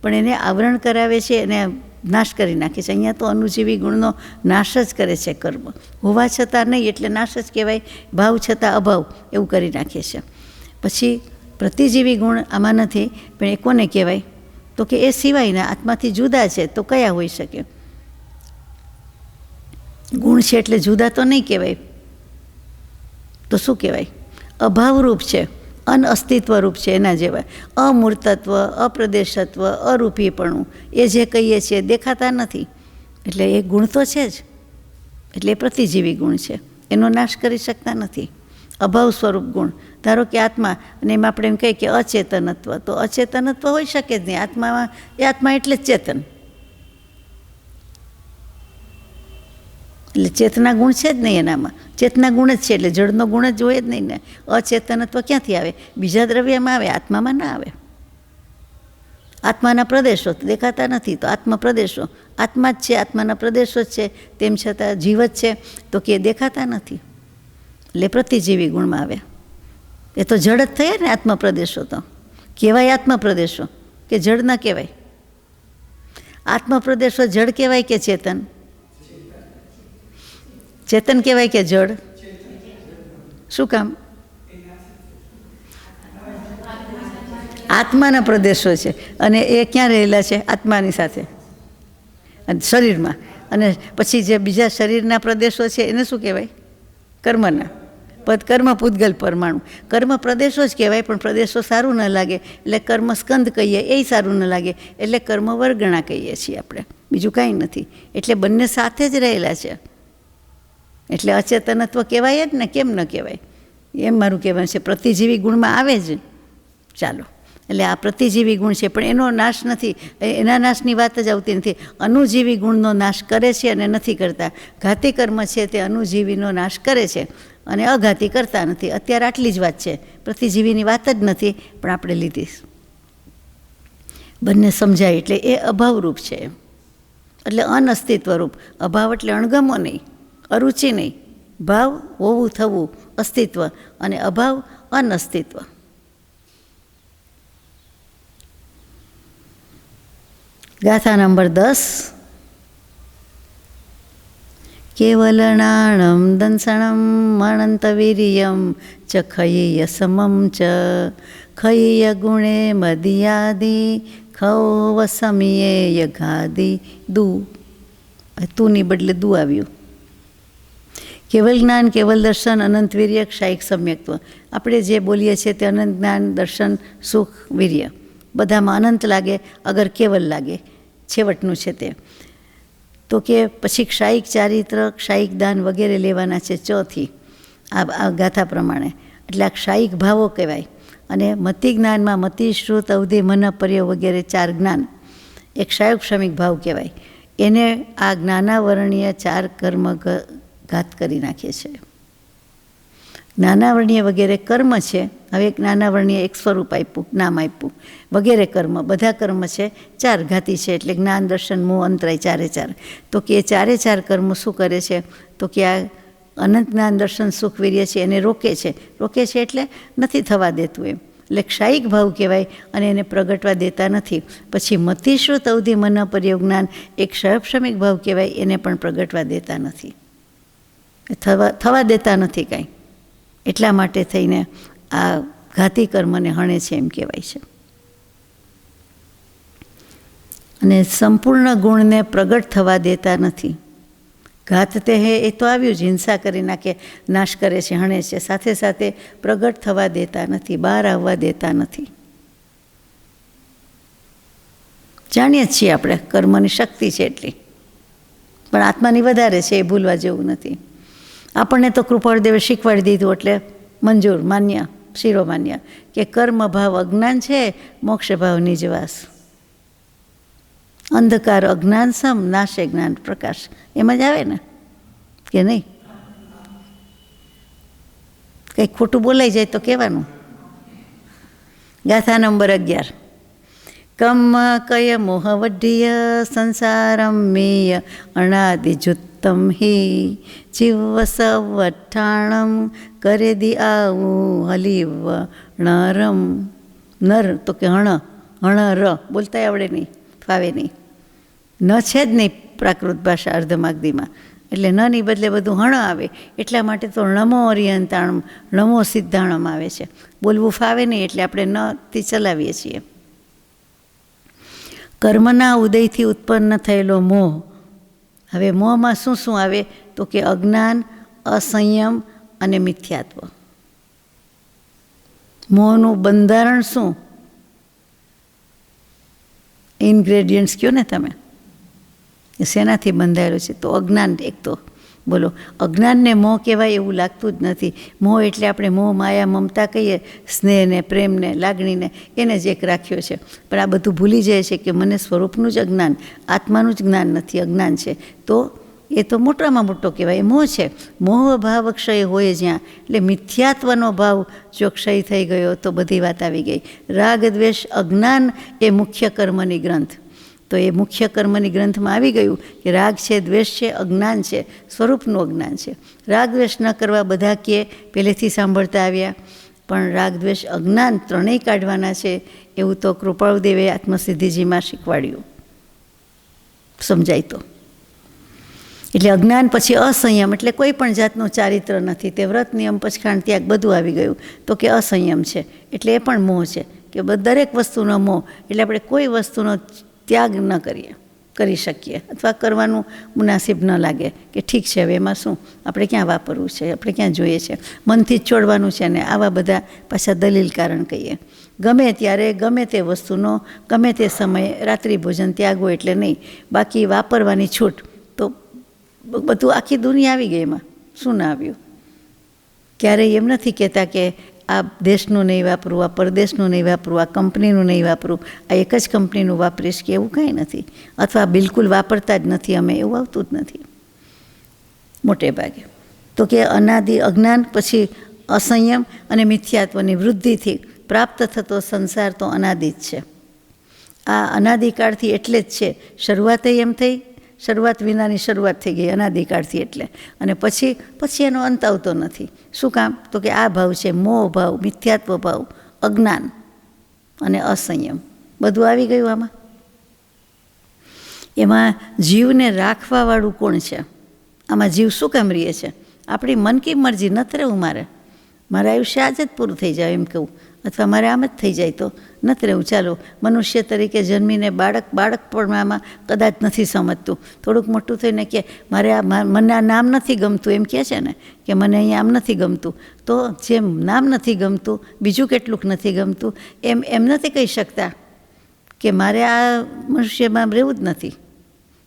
[SPEAKER 1] પણ એને આવરણ કરાવે છે, એને નાશ કરી નાખે છે. અહીંયા તો અનુજીવી ગુણનો નાશ જ કરે છે કર્મ. હોવા છતાં નહીં એટલે નાશ જ કહેવાય. ભાવ છતાં અભાવ, એવું કરી નાખે છે. પછી પ્રતિજીવી ગુણ આમાં નથી, પણ એ કોને કહેવાય? તો કે એ સિવાયના આત્માથી જુદા છે. તો કયા હોઈ શકે? ગુણ છે એટલે જુદા તો નહીં કહેવાય, તો શું કહેવાય? અભાવરૂપ છે, અનઅસ્તિત્વરૂપ છે, એના જેવા. અમૂર્તત્વ, અપ્રદેશત્વ, અરૂપીપણું, એ જે કહીએ છીએ દેખાતા નથી, એટલે એ ગુણ તો છે જ, એટલે એ પ્રતિજીવી ગુણ છે, એનો નાશ કરી શકતા નથી. અભાવ સ્વરૂપ ગુણ, ધારો કે આત્મા, અને એમાં આપણે એમ કહીએ કે અચેતનત્વ, તો અચેતનત્વ હોઈ શકે જ નહીં. આત્મામાં એ આત્મા એટલે જ ચેતન, એટલે ચેતના ગુણ છે જ નહીં એનામાં. ચેતના ગુણ જ છે, એટલે જળનો ગુણ જ હોય જ નહીં ને. અચેતનત્વ ક્યાંથી આવે? બીજા દ્રવ્યમાં આવે, આત્મામાં ના આવે. આત્માના પ્રદેશો તો દેખાતા નથી, તો આત્મા પ્રદેશો, આત્મા જ છે, આત્માના પ્રદેશો જ છે, તેમ છતાં જીવ જ છે, તો કે દેખાતા નથી, એટલે પ્રતિજીવી ગુણમાં આવ્યા. એ તો જળ જ થયા ને આત્મા પ્રદેશો, તો કહેવાય આત્મા પ્રદેશો કે જળ ના કહેવાય? આત્મા પ્રદેશો જળ કહેવાય કે ચેતન? ચેતન કહેવાય કે જળ? શું કામ? આત્માના પ્રદેશો છે, અને એ ક્યાં રહેલા છે? આત્માની સાથે, શરીરમાં. અને પછી જે બીજા શરીરના પ્રદેશો છે એને શું કહેવાય? કર્મના. કર્મ પૂતગલ પરમાણુ, કર્મ પ્રદેશો જ કહેવાય, પણ પ્રદેશો સારું ન લાગે એટલે કર્મ સ્કંદ કહીએ, એ સારું ન લાગે એટલે કર્મ વર્ગણા કહીએ છીએ આપણે, બીજું કાંઈ નથી. એટલે બંને સાથે જ રહેલા છે, એટલે અચેતનત્વ કહેવાય જ ને, કેમ ન કહેવાય? એમ મારું કહેવાનું છે. પ્રતિજીવી ગુણમાં આવે જ. ચાલો, એટલે આ પ્રતિજીવી ગુણ છે, પણ એનો નાશ નથી, એના નાશની વાત જ આવતી નથી. અનુજીવી ગુણનો નાશ કરે છે અને નથી કરતા. ઘાતી કર્મ છે તે અનુજીવીનો નાશ કરે છે અને અઘાતી કરતા નથી. અત્યારે આટલી જ વાત છે, પ્રતિજીવીની વાત જ નથી, પણ આપણે લીધી. બંને સમજાય એટલે એ અભાવરૂપ છે, એટલે અનઅસ્તિત્વરૂપ. અભાવ એટલે અણગમો નહીં, અરુચિ નહીં, ભાવ હોવું થવું અસ્તિત્વ, અને અભાવ અનઅસ્તિત્વ. ગાથા નંબર 10. કેવલનાણમ દંસણમ અનંતવીર્યમ ચ ખય્ય સમમ ચ ખય્ય ગુણે મદિયાદિ ખૌ વસમિયે ઘાદી દુ. તુની બદલે દુ આવ્યું. કેવલ જ્ઞાન, કેવલ દર્શન, અનંત વીર્ય, ક્ષાયિક સમ્યક્ત્વ. આપણે જે બોલીએ છીએ તે અનંત જ્ઞાન, દર્શન, સુખ, વીર્ય, બધામાં અનંત લાગે, અગર કેવલ લાગે, છેવટનું છે તે. તો કે પછી ક્ષાયિક ચારિત્ર, ક્ષાયિક દાન વગેરે લેવાના છે ચોથી આ ગાથા પ્રમાણે. એટલે આ ક્ષાયિક ભાવો કહેવાય. અને મતિ જ્ઞાનમાં મતિ, શ્રુત, અવધિ, મન, પર્ય વગેરે 4 જ્ઞાન એક ક્ષાયિક ક્ષમિક ભાવ કહેવાય. એને આ જ્ઞાનાવરણીય 4 કર્મ ઘાત કરી નાખે છે. જ્ઞાનાવરણીય વગેરે કર્મ છે. હવે જ્ઞાનાવરણીય એક સ્વરૂપ આપ્યું, નામ આપ્યું, વગેરે કર્મ, બધા કર્મ છે 4 ઘાતી છે. એટલે જ્ઞાન, દર્શન, મોહ, અંતરાય 4. તો કે એ 4 કર્મ શું કરે છે? તો કે આ અનંત જ્ઞાન, દર્શન, સુખ, વીર્ય છે એને રોકે છે. રોકે છે એટલે નથી થવા દેતું એમ, એટલે ક્ષાયિક ભાવ કહેવાય, અને એને પ્રગટવા દેતા નથી. પછી મતિશ્રુત, અવધિ, મન, પર્ય, જ્ઞાન એક ક્ષયક્ષમિક ભાવ કહેવાય, એને પણ પ્રગટવા દેતા નથી, થવા દેતા નથી કાંઈ. એટલા માટે થઈને આ ઘાતી કર્મને હણે છે એમ કહેવાય છે. અને સંપૂર્ણ ગુણને પ્રગટ થવા દેતા નથી. ઘાત તે હે એ તો આવ્યું જ, હિંસા કરી નાખે, નાશ કરે છે, હણે છે, સાથે સાથે પ્રગટ થવા દેતા નથી, બહાર આવવા દેતા નથી. જાણીએ છીએ આપણે કર્મની શક્તિ છે એટલી, પણ આત્માની વધારે છે, એ ભૂલવા જેવું નથી. આપણને તો કૃપાળદેવે શીખવાડી દીધું એટલે મંજૂર, માન્ય, શિરોમાન્ય, કે કર્મ ભાવ અજ્ઞાન છે, મોક્ષ ભાવ નિજવાસ. અંધકાર અજ્ઞાન સમ, નાશે જ્ઞાન પ્રકાશ. એમ જ આવે ને કે નહીં? કંઈક ખોટું બોલાઈ જાય તો કહેવાનું. ગાથા નંબર 11. કમ કય મોહવઢ્ય સંસારમ મેય અણાદિજુત્તમ હિ જીવસવઠાણમ કરેદી આવું હલીવ નરમ. નર તો કે હણ ર બોલતા આવડે નહીં, ફાવે નહીં. ન છે જ નહીં પ્રાકૃત ભાષા અર્ધમાગધીમાં, એટલે નની બદલે બધું હણ આવે. એટલા માટે તો ણમો અરિયંતાણમ, ણમો સિદ્ધાણમ આવે છે. બોલવું ફાવે નહીં એટલે આપણે નથી ચલાવીએ છીએ. કર્મના ઉદયથી ઉત્પન્ન થયેલો મોહ, હવે મોહમાં શું શું આવે તો કે અજ્ઞાન, અસંયમ અને મિથ્યાત્વ. મોહનું બંધારણ શું? ઇન્ગ્રેડિયન્ટ્સ કહો ને તમે, એ શેનાથી બંધાયેલો છે? તો અજ્ઞાન. એક તો બોલો, અજ્ઞાનને મોહ કહેવાય એવું લાગતું જ નથી. મોહ એટલે આપણે મોહ, માયા, મમતા કહીએ, સ્નેહને, પ્રેમને, લાગણીને, એને જ એક રાખ્યો છે. પણ આ બધું ભૂલી જાય છે કે મને સ્વરૂપનું જ અજ્ઞાન, આત્માનું જ જ્ઞાન નથી, અજ્ઞાન છે. તો એ તો મોટામાં મોટો કહેવાય, એ મોહ છે. મોહ ભાવ ક્ષય હોય જ્યાં, એટલે મિથ્યાત્વનો ભાવ જો ક્ષય થઈ ગયો તો બધી વાત આવી ગઈ. રાગ, દ્વેષ, અજ્ઞાન એ મુખ્ય કર્મની ગ્રંથ. તો એ મુખ્ય કર્મની ગ્રંથમાં આવી ગયું કે રાગ છે, દ્વેષ છે, અજ્ઞાન છે, સ્વરૂપનું અજ્ઞાન છે. રાગ દ્વેષ ન કરવા બધા કહે, પહેલેથી સાંભળતા આવ્યા, પણ રાગ દ્વેષ અજ્ઞાન ત્રણેય કાઢવાના છે એવું તો કૃપાળુદેવે આત્મસિદ્ધિજીમાં શીખવાડ્યું, સમજાય તો. એટલે અજ્ઞાન, પછી અસંયમ, એટલે કોઈ પણ જાતનું ચારિત્ર નથી, તે વ્રત, નિયમ, પચખાણ, ત્યાગ બધું આવી ગયું. તો કે અસંયમ છે એટલે એ પણ મોહ છે કે દરેક વસ્તુનો મોહ, એટલે આપણે કોઈ વસ્તુનો ત્યાગ ન કરી શકીએ, અથવા કરવાનું મુનાસિબ ન લાગે કે ઠીક છે હવે એમાં શું, આપણે ક્યાં વાપરવું છે, આપણે ક્યાં જોઈએ છે, મનથી જ છોડવાનું છે. ને આવા બધા પાછા દલીલ કારણ કહીએ. ગમે ત્યારે ગમે તે વસ્તુનો ગમે તે સમયે રાત્રિ ભોજન ત્યાગો એટલે નહીં, બાકી વાપરવાની છૂટ. તો બધું આખી દુનિયા આવી ગઈ, એમાં શું ના આવ્યું? ક્યારેય એમ નથી કહેતા કે આ દેશનું નહીં વાપરવું, આ પરદેશનું નહીં વાપરવું, આ કંપનીનું નહીં વાપરવું, આ એક જ કંપનીનું વાપરીશ, કે એવું કંઈ નથી. અથવા બિલકુલ વાપરતા જ નથી અમે, એવું આવતું જ નથી મોટે ભાગે. તો કે અનાદિ અજ્ઞાન, પછી અસંયમ અને મિથ્યાત્વની વૃદ્ધિથી પ્રાપ્ત થતો સંસાર તો અનાદિ જ છે. આ અનાદિકાળથી એટલે જ છે. શરૂઆતે એમ થઈ, શરૂઆત વિનાની શરૂઆત થઈ ગઈ અનાદિકાળથી એટલે, અને પછી એનો અંત આવતો નથી. શું કામ? તો કે આ ભાવ છે, મોહ ભાવ, મિથ્યાત્વ ભાવ, અજ્ઞાન અને અસંયમ, બધું આવી ગયું આમાં. એમાં જીવને રાખવાવાળું કોણ છે? આમાં જીવ શું કામ રહીએ છે? આપણી મન કી મરજી નથી રહેવું, મારે આયુષ્ય આજ જ પૂરું થઈ જાય એમ કહું, અથવા મારે આમ જ થઈ જાય તો નથી રહેવું. ચાલો, મનુષ્ય તરીકે જન્મીને બાળક પણ આમાં કદાચ નથી સમજતું, થોડુંક મોટું થઈને કે મને આ નામ નથી ગમતું, એમ કહે છે ને કે મને અહીંયા આમ નથી ગમતું. તો જેમ નામ નથી ગમતું, બીજું કેટલુંક નથી ગમતું, એમ નથી કહી શકતા કે મારે આ મનુષ્યમાં રહેવું જ નથી.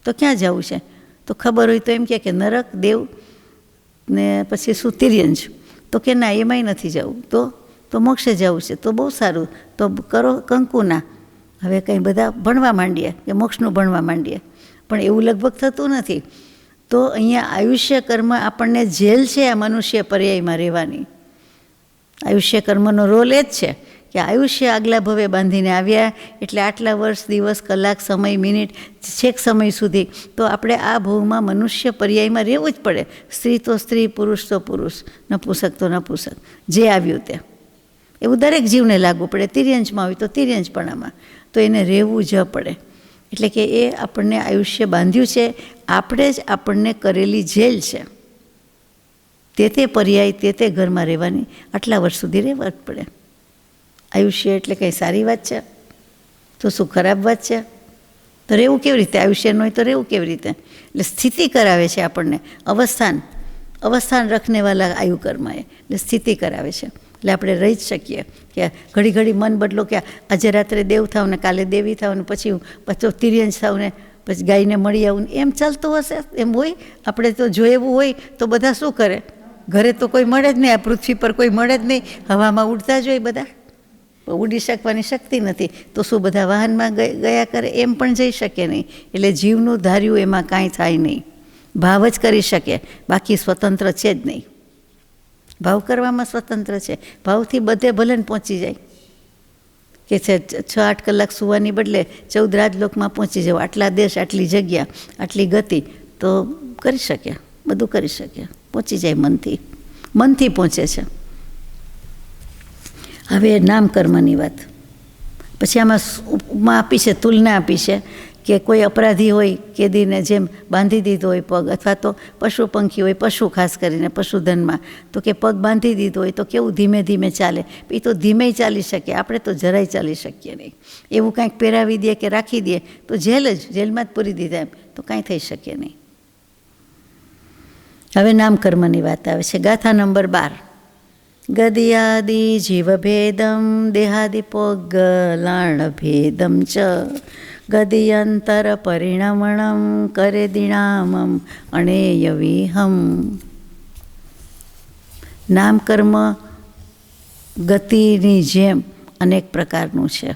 [SPEAKER 1] તો ક્યાં જવું છે? તો ખબર હોય તો એમ કે નરક, દેવ ને પછી શું, તિર્યંજ. તો કે ના, એમાંય નથી જવું. તો મોક્ષે જવું છે. તો બહુ સારું, તો કરો કંકુના. હવે કંઈ બધા ભણવા માંડીએ કે મોક્ષનું ભણવા માંડીએ, પણ એવું લગભગ થતું નથી. તો અહીંયા આયુષ્ય કર્મ આપણને જેલ છે આ મનુષ્ય પર્યાયમાં રહેવાની. આયુષ્ય કર્મનો રોલ એ જ છે કે આયુષ્ય આગલા ભવે બાંધીને આવ્યા, એટલે આટલા વર્ષ, દિવસ, કલાક, સમય, મિનિટ, છેક સમય સુધી તો આપણે આ ભવમાં મનુષ્ય પર્યાયમાં રહેવું જ પડે. સ્ત્રી તો સ્ત્રી, પુરુષ તો પુરુષ, નપુંસક તો નપુંસક, જે આવ્યું તે. એવું દરેક જીવને લાગુ પડે. તિર્યંજમાં હોય તો તિર્યંજપણામાં, તો એને રહેવું જ પડે. એટલે કે એ આપણને આયુષ્ય બાંધ્યું છે, આપણે જ આપણને કરેલી જેલ છે. તે પર્યાય તે ઘરમાં રહેવાની, આટલા વર્ષ સુધી રહેવા જ પડે. આયુષ્ય એટલે કંઈ સારી વાત છે? તો શું ખરાબ વાત છે? તો રહેવું કેવી રીતે? આયુષ્ય ન હોય તો રહેવું કેવી રીતે? એટલે સ્થિતિ કરાવે છે આપણને. અવસ્થાન રખનેવાલા આયુ કર્મ, એટલે સ્થિતિ કરાવે છે. એટલે આપણે રહી જ શકીએ કે ઘડી મન બદલો કે આજે રાત્રે દેવ થાવ ને કાલે દેવી થાવ ને પછી તિર્યંજ થાવ ને પછી ગાયને મળી આવું, એમ ચાલતું હશે? એમ હોય? આપણે તો જો એવું હોય તો બધા શું કરે? ઘરે તો કોઈ મળે જ નહીં, આ પૃથ્વી પર કોઈ મળે જ નહીં, હવામાં ઉડતા જ હોય બધા, ઉડી શકવાની શક્તિ નથી. તો શું બધા વાહનમાં ગયા કરે? એમ પણ જઈ શકે નહીં. એટલે જીવનું ધાર્યું એમાં કાંઈ થાય નહીં. ભાવ જ કરી શકે, બાકી સ્વતંત્ર છે જ નહીં. ભાવ કરવામાં સ્વતંત્ર છે. ભાવથી બધે ભલે પહોંચી જાય કે છે 6-8 કલાક સુવાની બદલે 14 રાજલોકમાં પહોંચી જાવ, આટલા દેશ, આટલી જગ્યા, આટલી ગતિ, તો કરી શકે, બધું કરી શકે, પહોંચી જાય મનથી પહોંચે છે. હવે નામ કર્મની વાત. પછી આમાં ઉપમા આપી છે, તુલના આપી છે કે કોઈ અપરાધી હોય, કેદીને જેમ બાંધી દીધો હોય પગ, અથવા તો પશુ પંખી હોય, પશુ ખાસ કરીને પશુધનમાં, તો કે પગ બાંધી દીધો હોય તો કેવું ધીમે ધીમે ચાલે. એ તો ધીમે ચાલી શકે, આપણે તો જરાય ચાલી શકીએ નહીં. એવું કાંઈક પહેરાવી દે કે રાખી દે તો જેલમાં જ પૂરી દીધા એમ, તો કાંઈ થઈ શકે નહીં. હવે નામકર્મની વાત આવે છે. ગાથા નંબર 12. ગદિયાદિ જીવભેદમ દેહાદિપોગલાણ ભેદમ ચ ગદિયંતર પરિણમણમ કરે દિણામમ અણેય વિહમ. નામકર્મ ગતિની જેમ અનેક પ્રકારનું છે.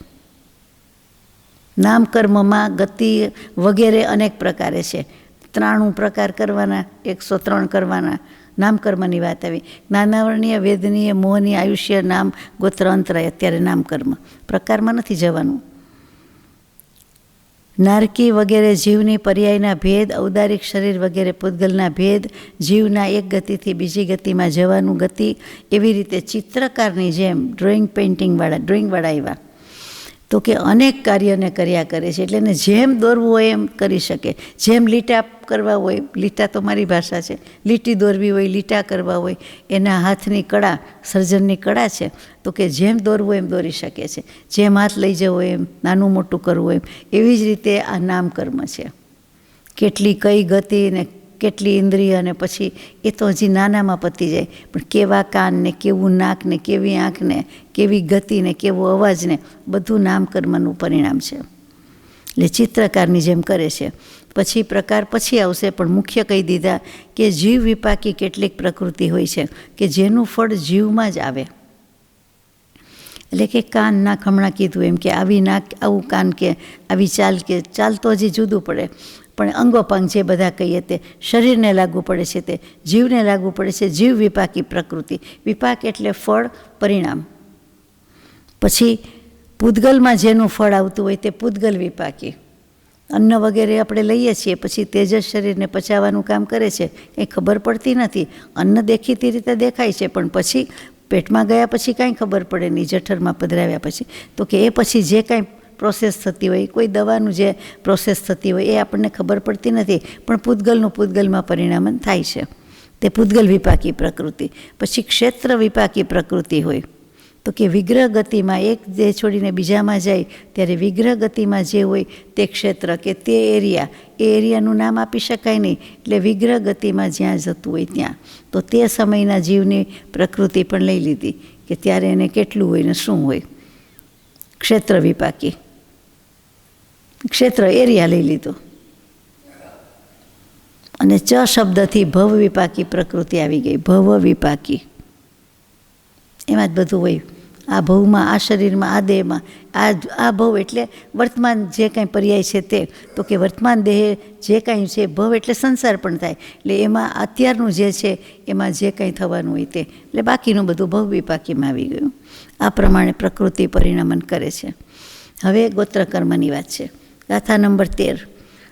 [SPEAKER 1] નામકર્મમાં ગતિ વગેરે અનેક પ્રકારે છે. 93 પ્રકાર કરવાના, 103 કરવાના. નામકર્મની વાત આવી. જ્ઞાનાવરણીય, વેદનીય, મોહનીય, આયુષ્ય, નામ, ગોત્ર, અંતરાય. અત્યારે નામકર્મ પ્રકારમાં નથી જવાનું. નારકી વગેરે જીવની પર્યાયના ભેદ, ઔદારિક શરીર વગેરે પૂતગલના ભેદ, જીવના એક ગતિથી બીજી ગતિમાં જવાનું ગતિ. એવી રીતે ચિત્રકારની જેમ ડ્રોઈંગવાળા એવા તો કે અનેક કાર્યને કર્યા કરે છે. એટલે એને જેમ દોરવું હોય એમ કરી શકે. જેમ લીટા કરવા હોય, લીટા તો મારી ભાષા છે, લીટી દોરવી હોય, લીટા કરવા હોય, એના હાથની કળા, સર્જનની કળા છે. તો કે જેમ દોરવું એમ દોરી શકે છે. જેમ હાથ લઈ જવો એમ, નાનું મોટું કરવું એમ. એવી જ રીતે આ નામકર્મ છે. કેટલી કઈ ગતિ ને કેટલી ઇન્દ્રિય, અને પછી એ તો હજી નાનામાં પતી જાય. પણ કેવા કાન ને કેવું નાક ને કેવી આંખ ને કેવી ગતિ ને કેવો અવાજ ને બધું નામકર્મનું પરિણામ છે. એટલે ચિત્રકારની જેમ કરે છે. પછી પ્રકાર પછી આવશે, પણ મુખ્ય કહી દીધા કે જીવ વિપાકી કેટલીક પ્રકૃતિ હોય છે કે જેનું ફળ જીવમાં જ આવે. એટલે કે કાન નાક હમણાં કીધું એમ કે આવી નાક, આવું કાન, કે આવી ચાલ, કે ચાલ તો હજી જુદું પડે, પણ અંગોપાંગ જે બધા કહીએ તે શરીરને લાગુ પડે છે, તે જીવને લાગુ પડે છે. જીવ વિપાકી પ્રકૃતિ. વિપાક એટલે ફળ, પરિણામ. પછી પૂતગલમાં જેનું ફળ આવતું હોય તે પૂતગલ વિપાકી. અન્ન વગેરે આપણે લઈએ છીએ, પછી તેજસ શરીરને પચાવવાનું કામ કરે છે. કંઈ ખબર પડતી નથી. અન્ન દેખીતી રીતે દેખાય છે, પણ પછી પેટમાં ગયા પછી કાંઈ ખબર પડે નહીં. જઠરમાં પધરાવ્યા પછી તો કે એ પછી જે કાંઈ પ્રોસેસ થતી હોય, કોઈ દવાનું જે પ્રોસેસ થતી હોય, એ આપણને ખબર પડતી નથી. પણ પૂતગલનું પૂતગલમાં પરિણામન થાય છે. તે પૂતગલ વિપાકી પ્રકૃતિ. પછી ક્ષેત્ર વિપાકી પ્રકૃતિ હોય તો કે વિગ્રહ ગતિમાં એક દેહ છોડીને બીજામાં જાય ત્યારે વિગ્રહ ગતિમાં જે હોય તે ક્ષેત્ર, કે તે એરિયા, એ એરિયાનું નામ આપી શકાય નહીં. એટલે વિગ્રહ ગતિમાં જ્યાં જતું હોય ત્યાં. તો તે સમયના જીવની પ્રકૃતિ પણ લઈ લીધી કે ત્યારે એને કેટલું હોય ને શું હોય. ક્ષેત્ર વિપાકી. ક્ષેત્ર એરિયા લઈ લીધો. અને ચ શબ્દથી ભવ વિપાકી પ્રકૃતિ આવી ગઈ. ભવ વિપાકી એમાં જ બધું હોય. આ ભવમાં, આ શરીરમાં, આ દેહમાં, આ ભવ એટલે વર્તમાન જે કાંઈ પર્યાય છે તે. તો કે વર્તમાન દેહ જે કાંઈ છે, ભવ એટલે સંસાર પણ થાય. એટલે એમાં અત્યારનું જે છે એમાં જે કાંઈ થવાનું હોય તે. એટલે બાકીનું બધું ભવ વિપાકીમાં આવી ગયું. આ પ્રમાણે પ્રકૃતિ પરિણમન કરે છે. હવે ગોત્રકર્મની વાત છે. ગાથા નંબર 13.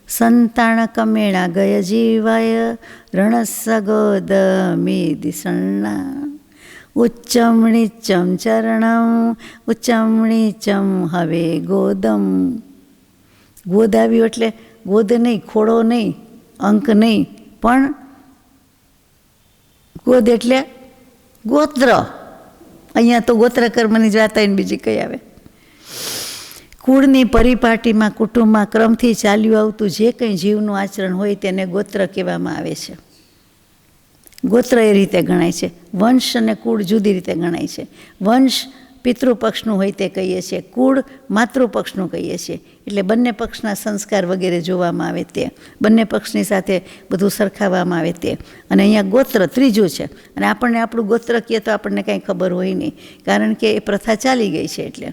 [SPEAKER 1] સંતાણ કમેણા ગય જીવાય રણસગોદમી દિસણના ઉચ્ચમ નીચમ ચરણમ ઉચ્ચમ નીચમ હવે ગોદમ. ગોદ આવ્યું એટલે ગોદ નહીં, ખોડો નહીં, અંક નહીં, પણ ગોદ એટલે ગોત્ર. અહીંયા તો ગોત્રકર્મની જ વાત આવીને બીજી કઈ આવે. કુળની પરિપાટીમાં, કુટુંબમાં ક્રમથી ચાલ્યું આવતું જે કંઈ જીવનું આચરણ હોય તેને ગોત્ર કહેવામાં આવે છે. ગોત્ર એ રીતે ગણાય છે. વંશ અને કુળ જુદી રીતે ગણાય છે. વંશ પિતૃપક્ષનું હોય તે કહીએ છીએ, કુળ માતૃપક્ષનું કહીએ છીએ. એટલે બંને પક્ષના સંસ્કાર વગેરે જોવામાં આવે તે, બંને પક્ષની સાથે બધું સરખાવવામાં આવે તે. અને અહીંયા ગોત્ર ત્રીજું છે. અને આપણને આપણું ગોત્ર કહીએ તો આપણને કાંઈ ખબર હોય નહીં, કારણ કે એ પ્રથા ચાલી ગઈ છે. એટલે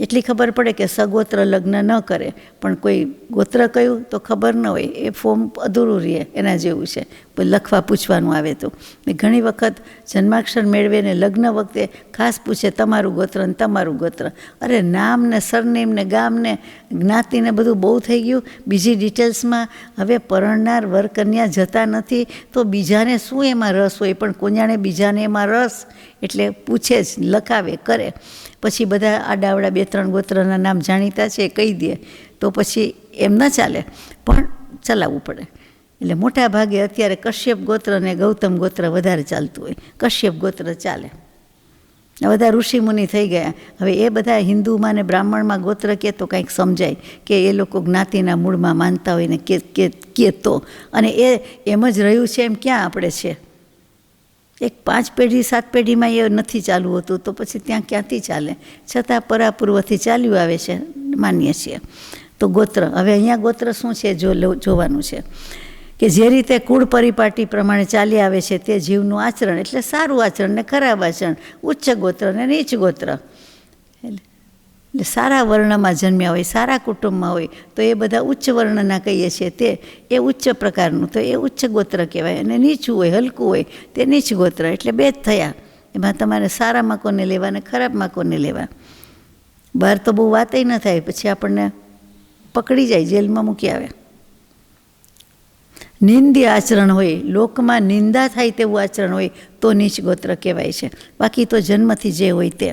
[SPEAKER 1] એટલી ખબર પડે કે સગોત્ર લગ્ન ન કરે, પણ કોઈ ગોત્ર કયું તો ખબર ન હોય. એ ફોર્મ અધૂરું રહે, એના જેવું છે. લખવા પૂછવાનું આવે તો ઘણી વખત જન્માક્ષર મેળવીને લગ્ન વખતે ખાસ પૂછે તમારું ગોત્ર ને તમારું ગોત્ર. અરે નામ ને સરનેમ ને ગામ ને જ્ઞાતિને બધું બહુ થઈ ગયું. બીજી ડિટેલ્સમાં હવે પરણનાર વર કન્યા જતા નથી, તો બીજાને શું એમાં રસ હોય, પણ કોન્યાણે બીજાને એમાં રસ એટલે પૂછે જ, લખાવે, કરે. પછી બધા આડાવડા 2-3 ગોત્રના નામ જાણીતા છે એ કહી દે તો પછી એમ ન ચાલે, પણ ચલાવવું પડે. એટલે મોટા ભાગે અત્યારે કશ્યપ ગોત્ર અને ગૌતમ ગોત્ર વધારે ચાલતું હોય. કશ્યપ ગોત્ર ચાલે, આ બધા ઋષિમુનિ થઈ ગયા. હવે એ બધા હિન્દુમાં ને બ્રાહ્મણમાં ગોત્ર કહે તો કંઈક સમજાય કે એ લોકો જ્ઞાતિના મૂળમાં માનતા હોય ને કે તો, અને એ એમ જ રહ્યું છે એમ ક્યાં આપણે છે? એક 5 પેઢી 7 પેઢીમાં એ નથી ચાલુ હતું તો પછી ત્યાં ક્યાંથી ચાલે? છતાં પરાપૂર્વથી ચાલ્યું આવે છે, માનીએ છીએ. તો ગોત્ર, હવે અહીંયા ગોત્ર શું છે જોવાનું છે કે જે રીતે કુળ પરિપાટી પ્રમાણે ચાલી આવે છે તે જીવનું આચરણ, એટલે સારું આચરણ ને ખરાબ આચરણ, ઉચ્ચ ગોત્ર ને નીચ ગોત્ર. એટલે સારા વર્ણમાં જન્મ્યા હોય, સારા કુટુંબમાં હોય તો એ બધા ઉચ્ચ વર્ણના કહીએ છીએ, તે એ ઉચ્ચ પ્રકારનું, તો એ ઉચ્ચ ગોત્ર કહેવાય. અને નીચું હોય, હલકું હોય તે નીચ ગોત્ર. એટલે બે જ થયા. એમાં તમારે સારામાં કોને લેવા ને ખરાબમાં કોને લેવા. બહાર તો બહુ વાતય ન થાય, પછી આપણને પકડી જાય, જેલમાં મૂકી આવે. નિંદ્ય આચરણ હોય, લોકમાં નિંદા થાય તેવું આચરણ હોય તો નીચ ગોત્ર કહેવાય છે. બાકી તો જન્મથી જે હોય તે.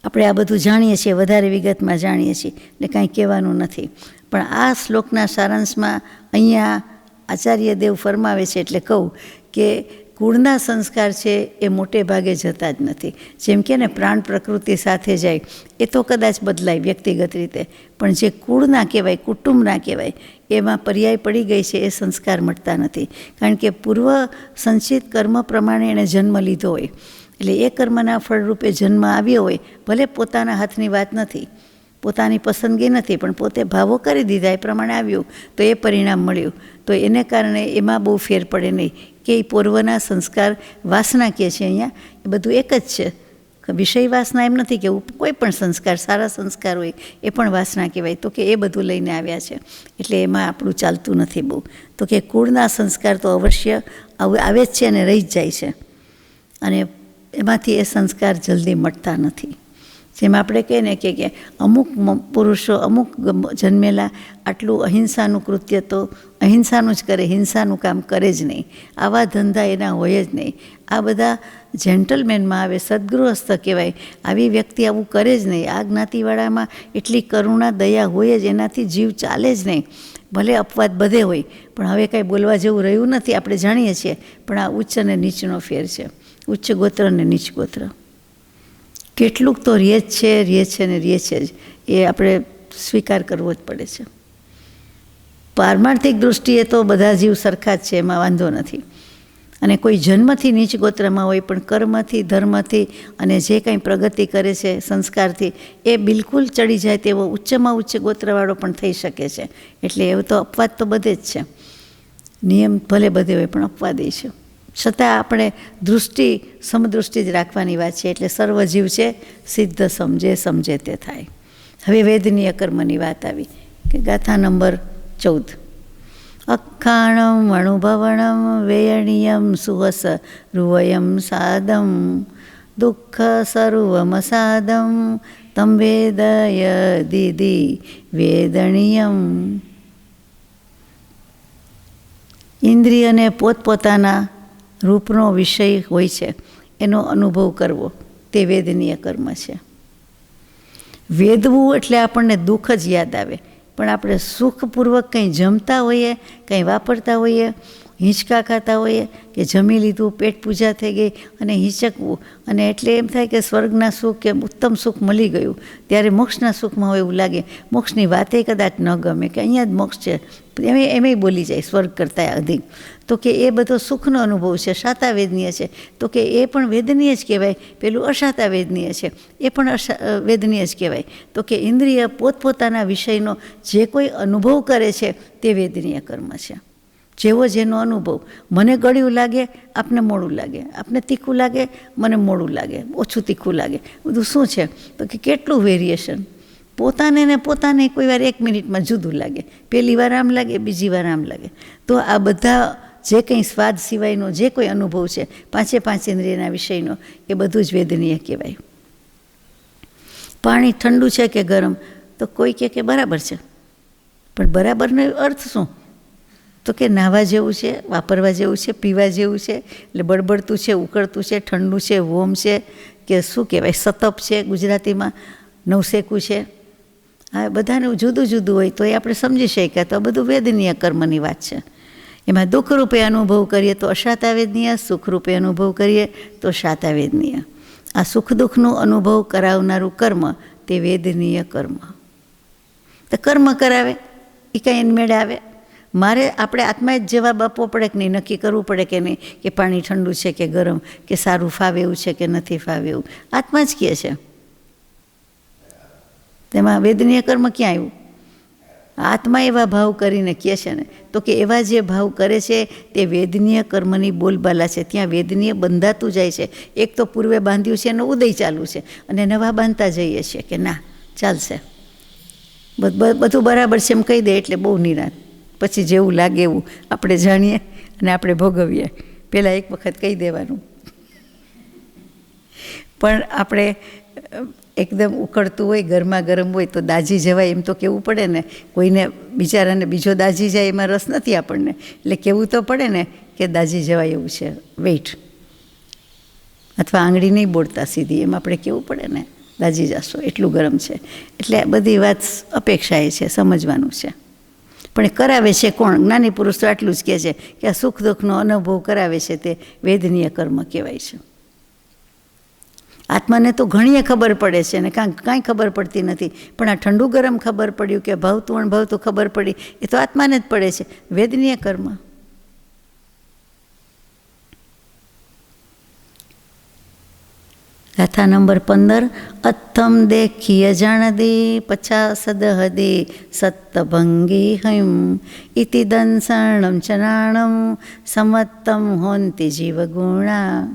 [SPEAKER 1] આપણે આ બધું જાણીએ છીએ, વધારે વિગતમાં જાણીએ છીએ, એટલે કાંઈ કહેવાનું નથી. પણ આ શ્લોકના સારાંશમાં અહીંયા આચાર્ય દેવ ફરમાવે છે, એટલે કહું કે કુળના સંસ્કાર છે એ મોટે ભાગે જતા જ નથી. જેમ કે ને પ્રાણ પ્રકૃતિ સાથે જાય એ તો કદાચ બદલાય વ્યક્તિગત રીતે, પણ જે કુળના કહેવાય, કુટુંબના કહેવાય, એમાં પર્યાય પડી ગઈ છે, એ સંસ્કાર મળતા નથી. કારણ કે પૂર્વ સંચિત કર્મ પ્રમાણે એણે જન્મ લીધો હોય, એટલે એ કર્મના ફળરૂપે જન્મ આવ્યો હોય. ભલે પોતાના હાથની વાત નથી, પોતાની પસંદગી નથી, પણ પોતે ભાવો કરી દીધા, એ પ્રમાણે આવ્યું તો એ પરિણામ મળ્યું. તો એને કારણે એમાં બહુ ફેર પડે નહીં કે એ પૂર્વના સંસ્કાર, વાસના કહે છે અહીંયા, એ બધું એક જ છે. વિષય વાસના એમ નથી કે કોઈ પણ સંસ્કાર, સારા સંસ્કાર હોય એ પણ વાસના કહેવાય. તો કે એ બધું લઈને આવ્યા છે, એટલે એમાં આપણું ચાલતું નથી બહુ. તો કે કુળના સંસ્કાર તો અવશ્ય આવે જ છે અને રહી જ જાય છે, અને એમાંથી એ સંસ્કાર જલ્દી મળતા નથી. જેમ આપણે કહીએ ને કે અમુક પુરુષો, અમુક જન્મેલા આટલું અહિંસાનું કૃત્ય તો અહિંસાનું જ કરે, હિંસાનું કામ કરે જ નહીં. આવા ધંધા એના હોય જ નહીં. આ બધા જેન્ટલમેનમાં આવે, સદગૃહસ્થ કહેવાય. આવી વ્યક્તિ આવું કરે જ નહીં. આ જ્ઞાતિવાળામાં એટલી કરુણા, દયા હોય જ, એનાથી જીવ ચાલે જ નહીં. ભલે અપવાદ બધે હોય, પણ હવે કાંઈ બોલવા જેવું રહ્યું નથી, આપણે જાણીએ છીએ. પણ આ ઉચ્ચ અને નીચનો ફેર છે, ઉચ્ચ ગોત્ર અને નીચ ગોત્ર. કેટલુંક તો રહે છે ને રહે છે જ, એ આપણે સ્વીકાર કરવો જ પડે છે. પારમાર્થિક દૃષ્ટિએ તો બધા જીવ સરખા જ છે, એમાં વાંધો નથી. અને કોઈ જન્મથી નીચ ગોત્રમાં હોય પણ કર્મથી, ધર્મથી અને જે કંઈ પ્રગતિ કરે છે સંસ્કારથી, એ બિલકુલ ચડી જાય તેવો ઉચ્ચમાં ઉચ્ચ ગોત્રવાળો પણ થઈ શકે છે. એટલે એવું તો અપવાદ તો બધે જ છે. નિયમ ભલે બધે હોય પણ અપવાદ એ છે. છતાં આપણે દૃષ્ટિ, સમદૃષ્ટિ જ રાખવાની વાત છે. એટલે સર્વજીવ છે સિદ્ધ સમજે તે થાય. હવે વેદનીય કર્મની વાત આવી કે ગાથા નંબર 14. અખાણમ અણુભવણમ વેયણીયમ સુવસ રૂવયમ સાદમ દુઃખ સર્વમસાદમ તમ વેદય દીદી વેદણીયમ. ઇન્દ્રિયને પોતપોતાના રૂપનો વિષય હોય છે, એનો અનુભવ કરવો તે વેદનીય કર્મ છે. વેદવું એટલે આપણને દુઃખ જ યાદ આવે, પણ આપણે સુખપૂર્વક કંઈ જમતા હોઈએ, કંઈ વાપરતા હોઈએ, હિંચકા ખાતા હોઈએ કે જમી લીધું, પેટ પૂજા થઈ ગઈ અને હિંચકવું, અને એટલે એમ થાય કે સ્વર્ગના સુખ કે ઉત્તમ સુખ મળી ગયું, ત્યારે મોક્ષના સુખમાં હોય એવું લાગે. મોક્ષની વાતે કદાચ ન ગમે કે અહીંયા જ મોક્ષ છે, એમેય બોલી જાય સ્વર્ગ કરતાં અધિક. તો કે એ બધો સુખનો અનુભવ છે, શાતા વેદનીય છે. તો કે એ પણ વેદનીય જ કહેવાય. પેલું અશાતા વેદનીય છે, એ પણ વેદનીય જ કહેવાય. તો કે ઇન્દ્રિય પોતપોતાના વિષયનો જે કોઈ અનુભવ કરે છે તે વેદનીય કર્મ છે. જેવો જેનો અનુભવ, મને ગળ્યું લાગે, આપને મોડું લાગે, આપને તીખું લાગે, મને મોડું લાગે, ઓછું તીખું લાગે, બધું શું છે? તો કે કેટલું વેરિએશન. પોતાને ને પોતાને કોઈ વાર 1 મિનિટમાં જુદું લાગે, પહેલી વાર આમ લાગે, બીજી વાર આમ લાગે. તો આ બધા જે કંઈ સ્વાદ સિવાયનો જે કોઈ અનુભવ છે, 5 ઇન્દ્રિયના વિષયનો, એ બધું જ વેદનીય કહેવાય. પાણી ઠંડુ છે કે ગરમ, તો કોઈ કહે કે બરાબર છે, પણ બરાબરનો અર્થ શું? તો કે નાહવા જેવું છે, વાપરવા જેવું છે, પીવા જેવું છે, એટલે બળબડતું છે, ઉકળતું છે, ઠંડુ છે, વોમ છે, કે શું કહેવાય, સતપ છે ગુજરાતીમાં, નવસેકું છે. આ બધાનું જુદું જુદું હોય તો એ આપણે સમજી શકીએ. તો આ બધું વેદનીય કર્મની વાત છે. એમાં દુઃખરૂપે અનુભવ કરીએ તો અશાતા વેદનીય, સુખરૂપે અનુભવ કરીએ તો શાતા વેદનીય. આ સુખ દુઃખનો અનુભવ કરાવનારું કર્મ તે વેદનીય કર્મ. તો કર્મ કરાવે એ કંઈ એને મેળે આવે. મારે આપણે આત્માએ જ જવાબ આપવો પડે કે નહીં, નક્કી કરવું પડે કે નહીં કે પાણી ઠંડુ છે કે ગરમ, કે સારું ફાવે એવું છે કે નથી ફાવે એવું. આત્મા જ કહે છે. તેમાં વેદનીય કર્મ ક્યાં આવ્યું? આત્મા એવા ભાવ કરીને કહે છે ને, તો કે એવા જે ભાવ કરે છે તે વેદનીય કર્મની બોલબાલા છે. ત્યાં વેદનીય બંધાતું જાય છે. એક તો પૂર્વે બાંધ્યું છે એનો ઉદય ચાલુ છે, અને નવા બાંધતા જઈએ છીએ કે ના ચાલશે, બધું બરાબર છે એમ કહી દે એટલે બહુ નિરાંત. પછી જેવું લાગે એવું આપણે જાણીએ અને આપણે ભોગવીએ. પહેલાં એક વખત કહી દેવાનું. પણ આપણે એકદમ ઉકળતું હોય, ગરમા ગરમ હોય તો દાજી જવાય એમ તો કહેવું પડે ને. કોઈને બિચારાને બીજો દાજી જાય એમાં રસ નથી આપણને, એટલે કહેવું તો પડે ને કે દાજી જવાય એવું છે, વેઇટ. અથવા આંગળી નહીં બોળતા સીધી, એમ આપણે કહેવું પડે ને દાજી જશો એટલું ગરમ છે. એટલે બધી વાત અપેક્ષા એ છે, સમજવાનું છે. પણ એ કરાવે છે કોણ? જ્ઞાની પુરુષ તો આટલું જ કહે છે કે આ સુખ દુઃખનો અનુભવ કરાવે છે તે વેદનીય કર્મ કહેવાય છે. આત્માને તો ઘણીએ ખબર પડે છે ને કાંઈ ખબર પડતી નથી. પણ આ ઠંડુ ગરમ ખબર પડ્યું કે ભાવતું અણભાવતું ખબર પડી, એ તો આત્માને જ પડે છે. વેદનીય કર્મ. ગાથા નંબર 15. અથમ દેખી અજાણ દે પછા સદહદે સત્તભંગી હૈમ ઇતિ દંસણમ ચનાણમ સમત્તમ હોંતિ જીવ ગુણા.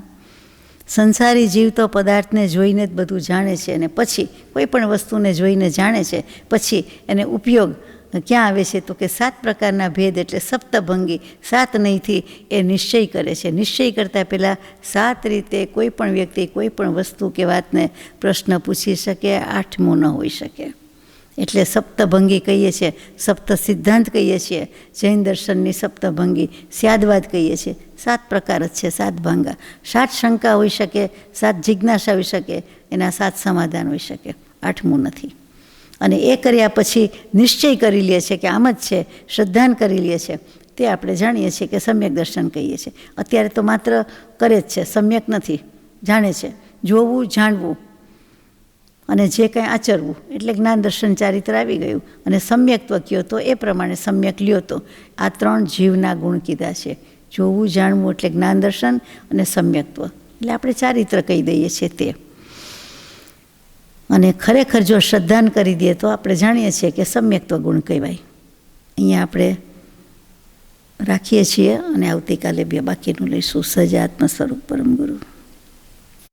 [SPEAKER 1] સંસારી જીવ તો પદાર્થને જોઈને જ બધું જાણે છે, અને પછી કોઈ પણ વસ્તુને જોઈને જાણે છે, પછી એને ઉપયોગ ક્યાં આવે છે? તો કે 7 પ્રકારના ભેદ, એટલે સપ્તભંગી, 7 નહીંથી એ નિશ્ચય કરે છે. નિશ્ચય કરતાં પહેલાં 7 રીતે કોઈ પણ વ્યક્તિ કોઈ પણ વસ્તુ કે વાતને પ્રશ્ન પૂછી શકે, 8મો ન હોઈ શકે. એટલે સપ્તભંગી કહીએ છીએ, સપ્ત સિદ્ધાંત કહીએ છીએ. જૈન દર્શનની સપ્તભંગી, સ્યાદવાદ કહીએ છીએ. 7 પ્રકાર જ છે, 7 ભાંગા. 7 શંકા હોઈ શકે, 7 જિજ્ઞાસા હોઈ શકે, એના 7 સમાધાન હોઈ શકે, 8મું નથી. અને એ કર્યા પછી નિશ્ચય કરી લે છે કે આમ જ છે, શ્રદ્ધાન કરી લે છે. તે આપણે જાણીએ છીએ કે સમ્યક દર્શન કહીએ છીએ. અત્યારે તો માત્ર કરે જ છે, સમ્યક નથી, જાણે છે. જોવું, જાણવું અને જે કંઈ આચરવું એટલે જ્ઞાન દર્શન ચારિત્ર આવી ગયું. અને સમ્યક્ત્વ કયો તો એ પ્રમાણે સમ્યક લ્યો તો આ 3 જીવના ગુણ કીધા છે. જોવું, જાણવું એટલે જ્ઞાન દર્શન, અને સમ્યક્ત્વ એટલે આપણે ચારિત્ર કહી દઈએ છીએ તે. અને ખરેખર જો શ્રદ્ધાન કરી દઈએ તો આપણે જાણીએ છીએ કે સમ્યક્ત્વ ગુણ કહેવાય. અહીંયા આપણે રાખીએ છીએ અને આવતીકાલે બાકીનું લઈશું. સજાત્મ સ્વરૂપ પરમ ગુરુ.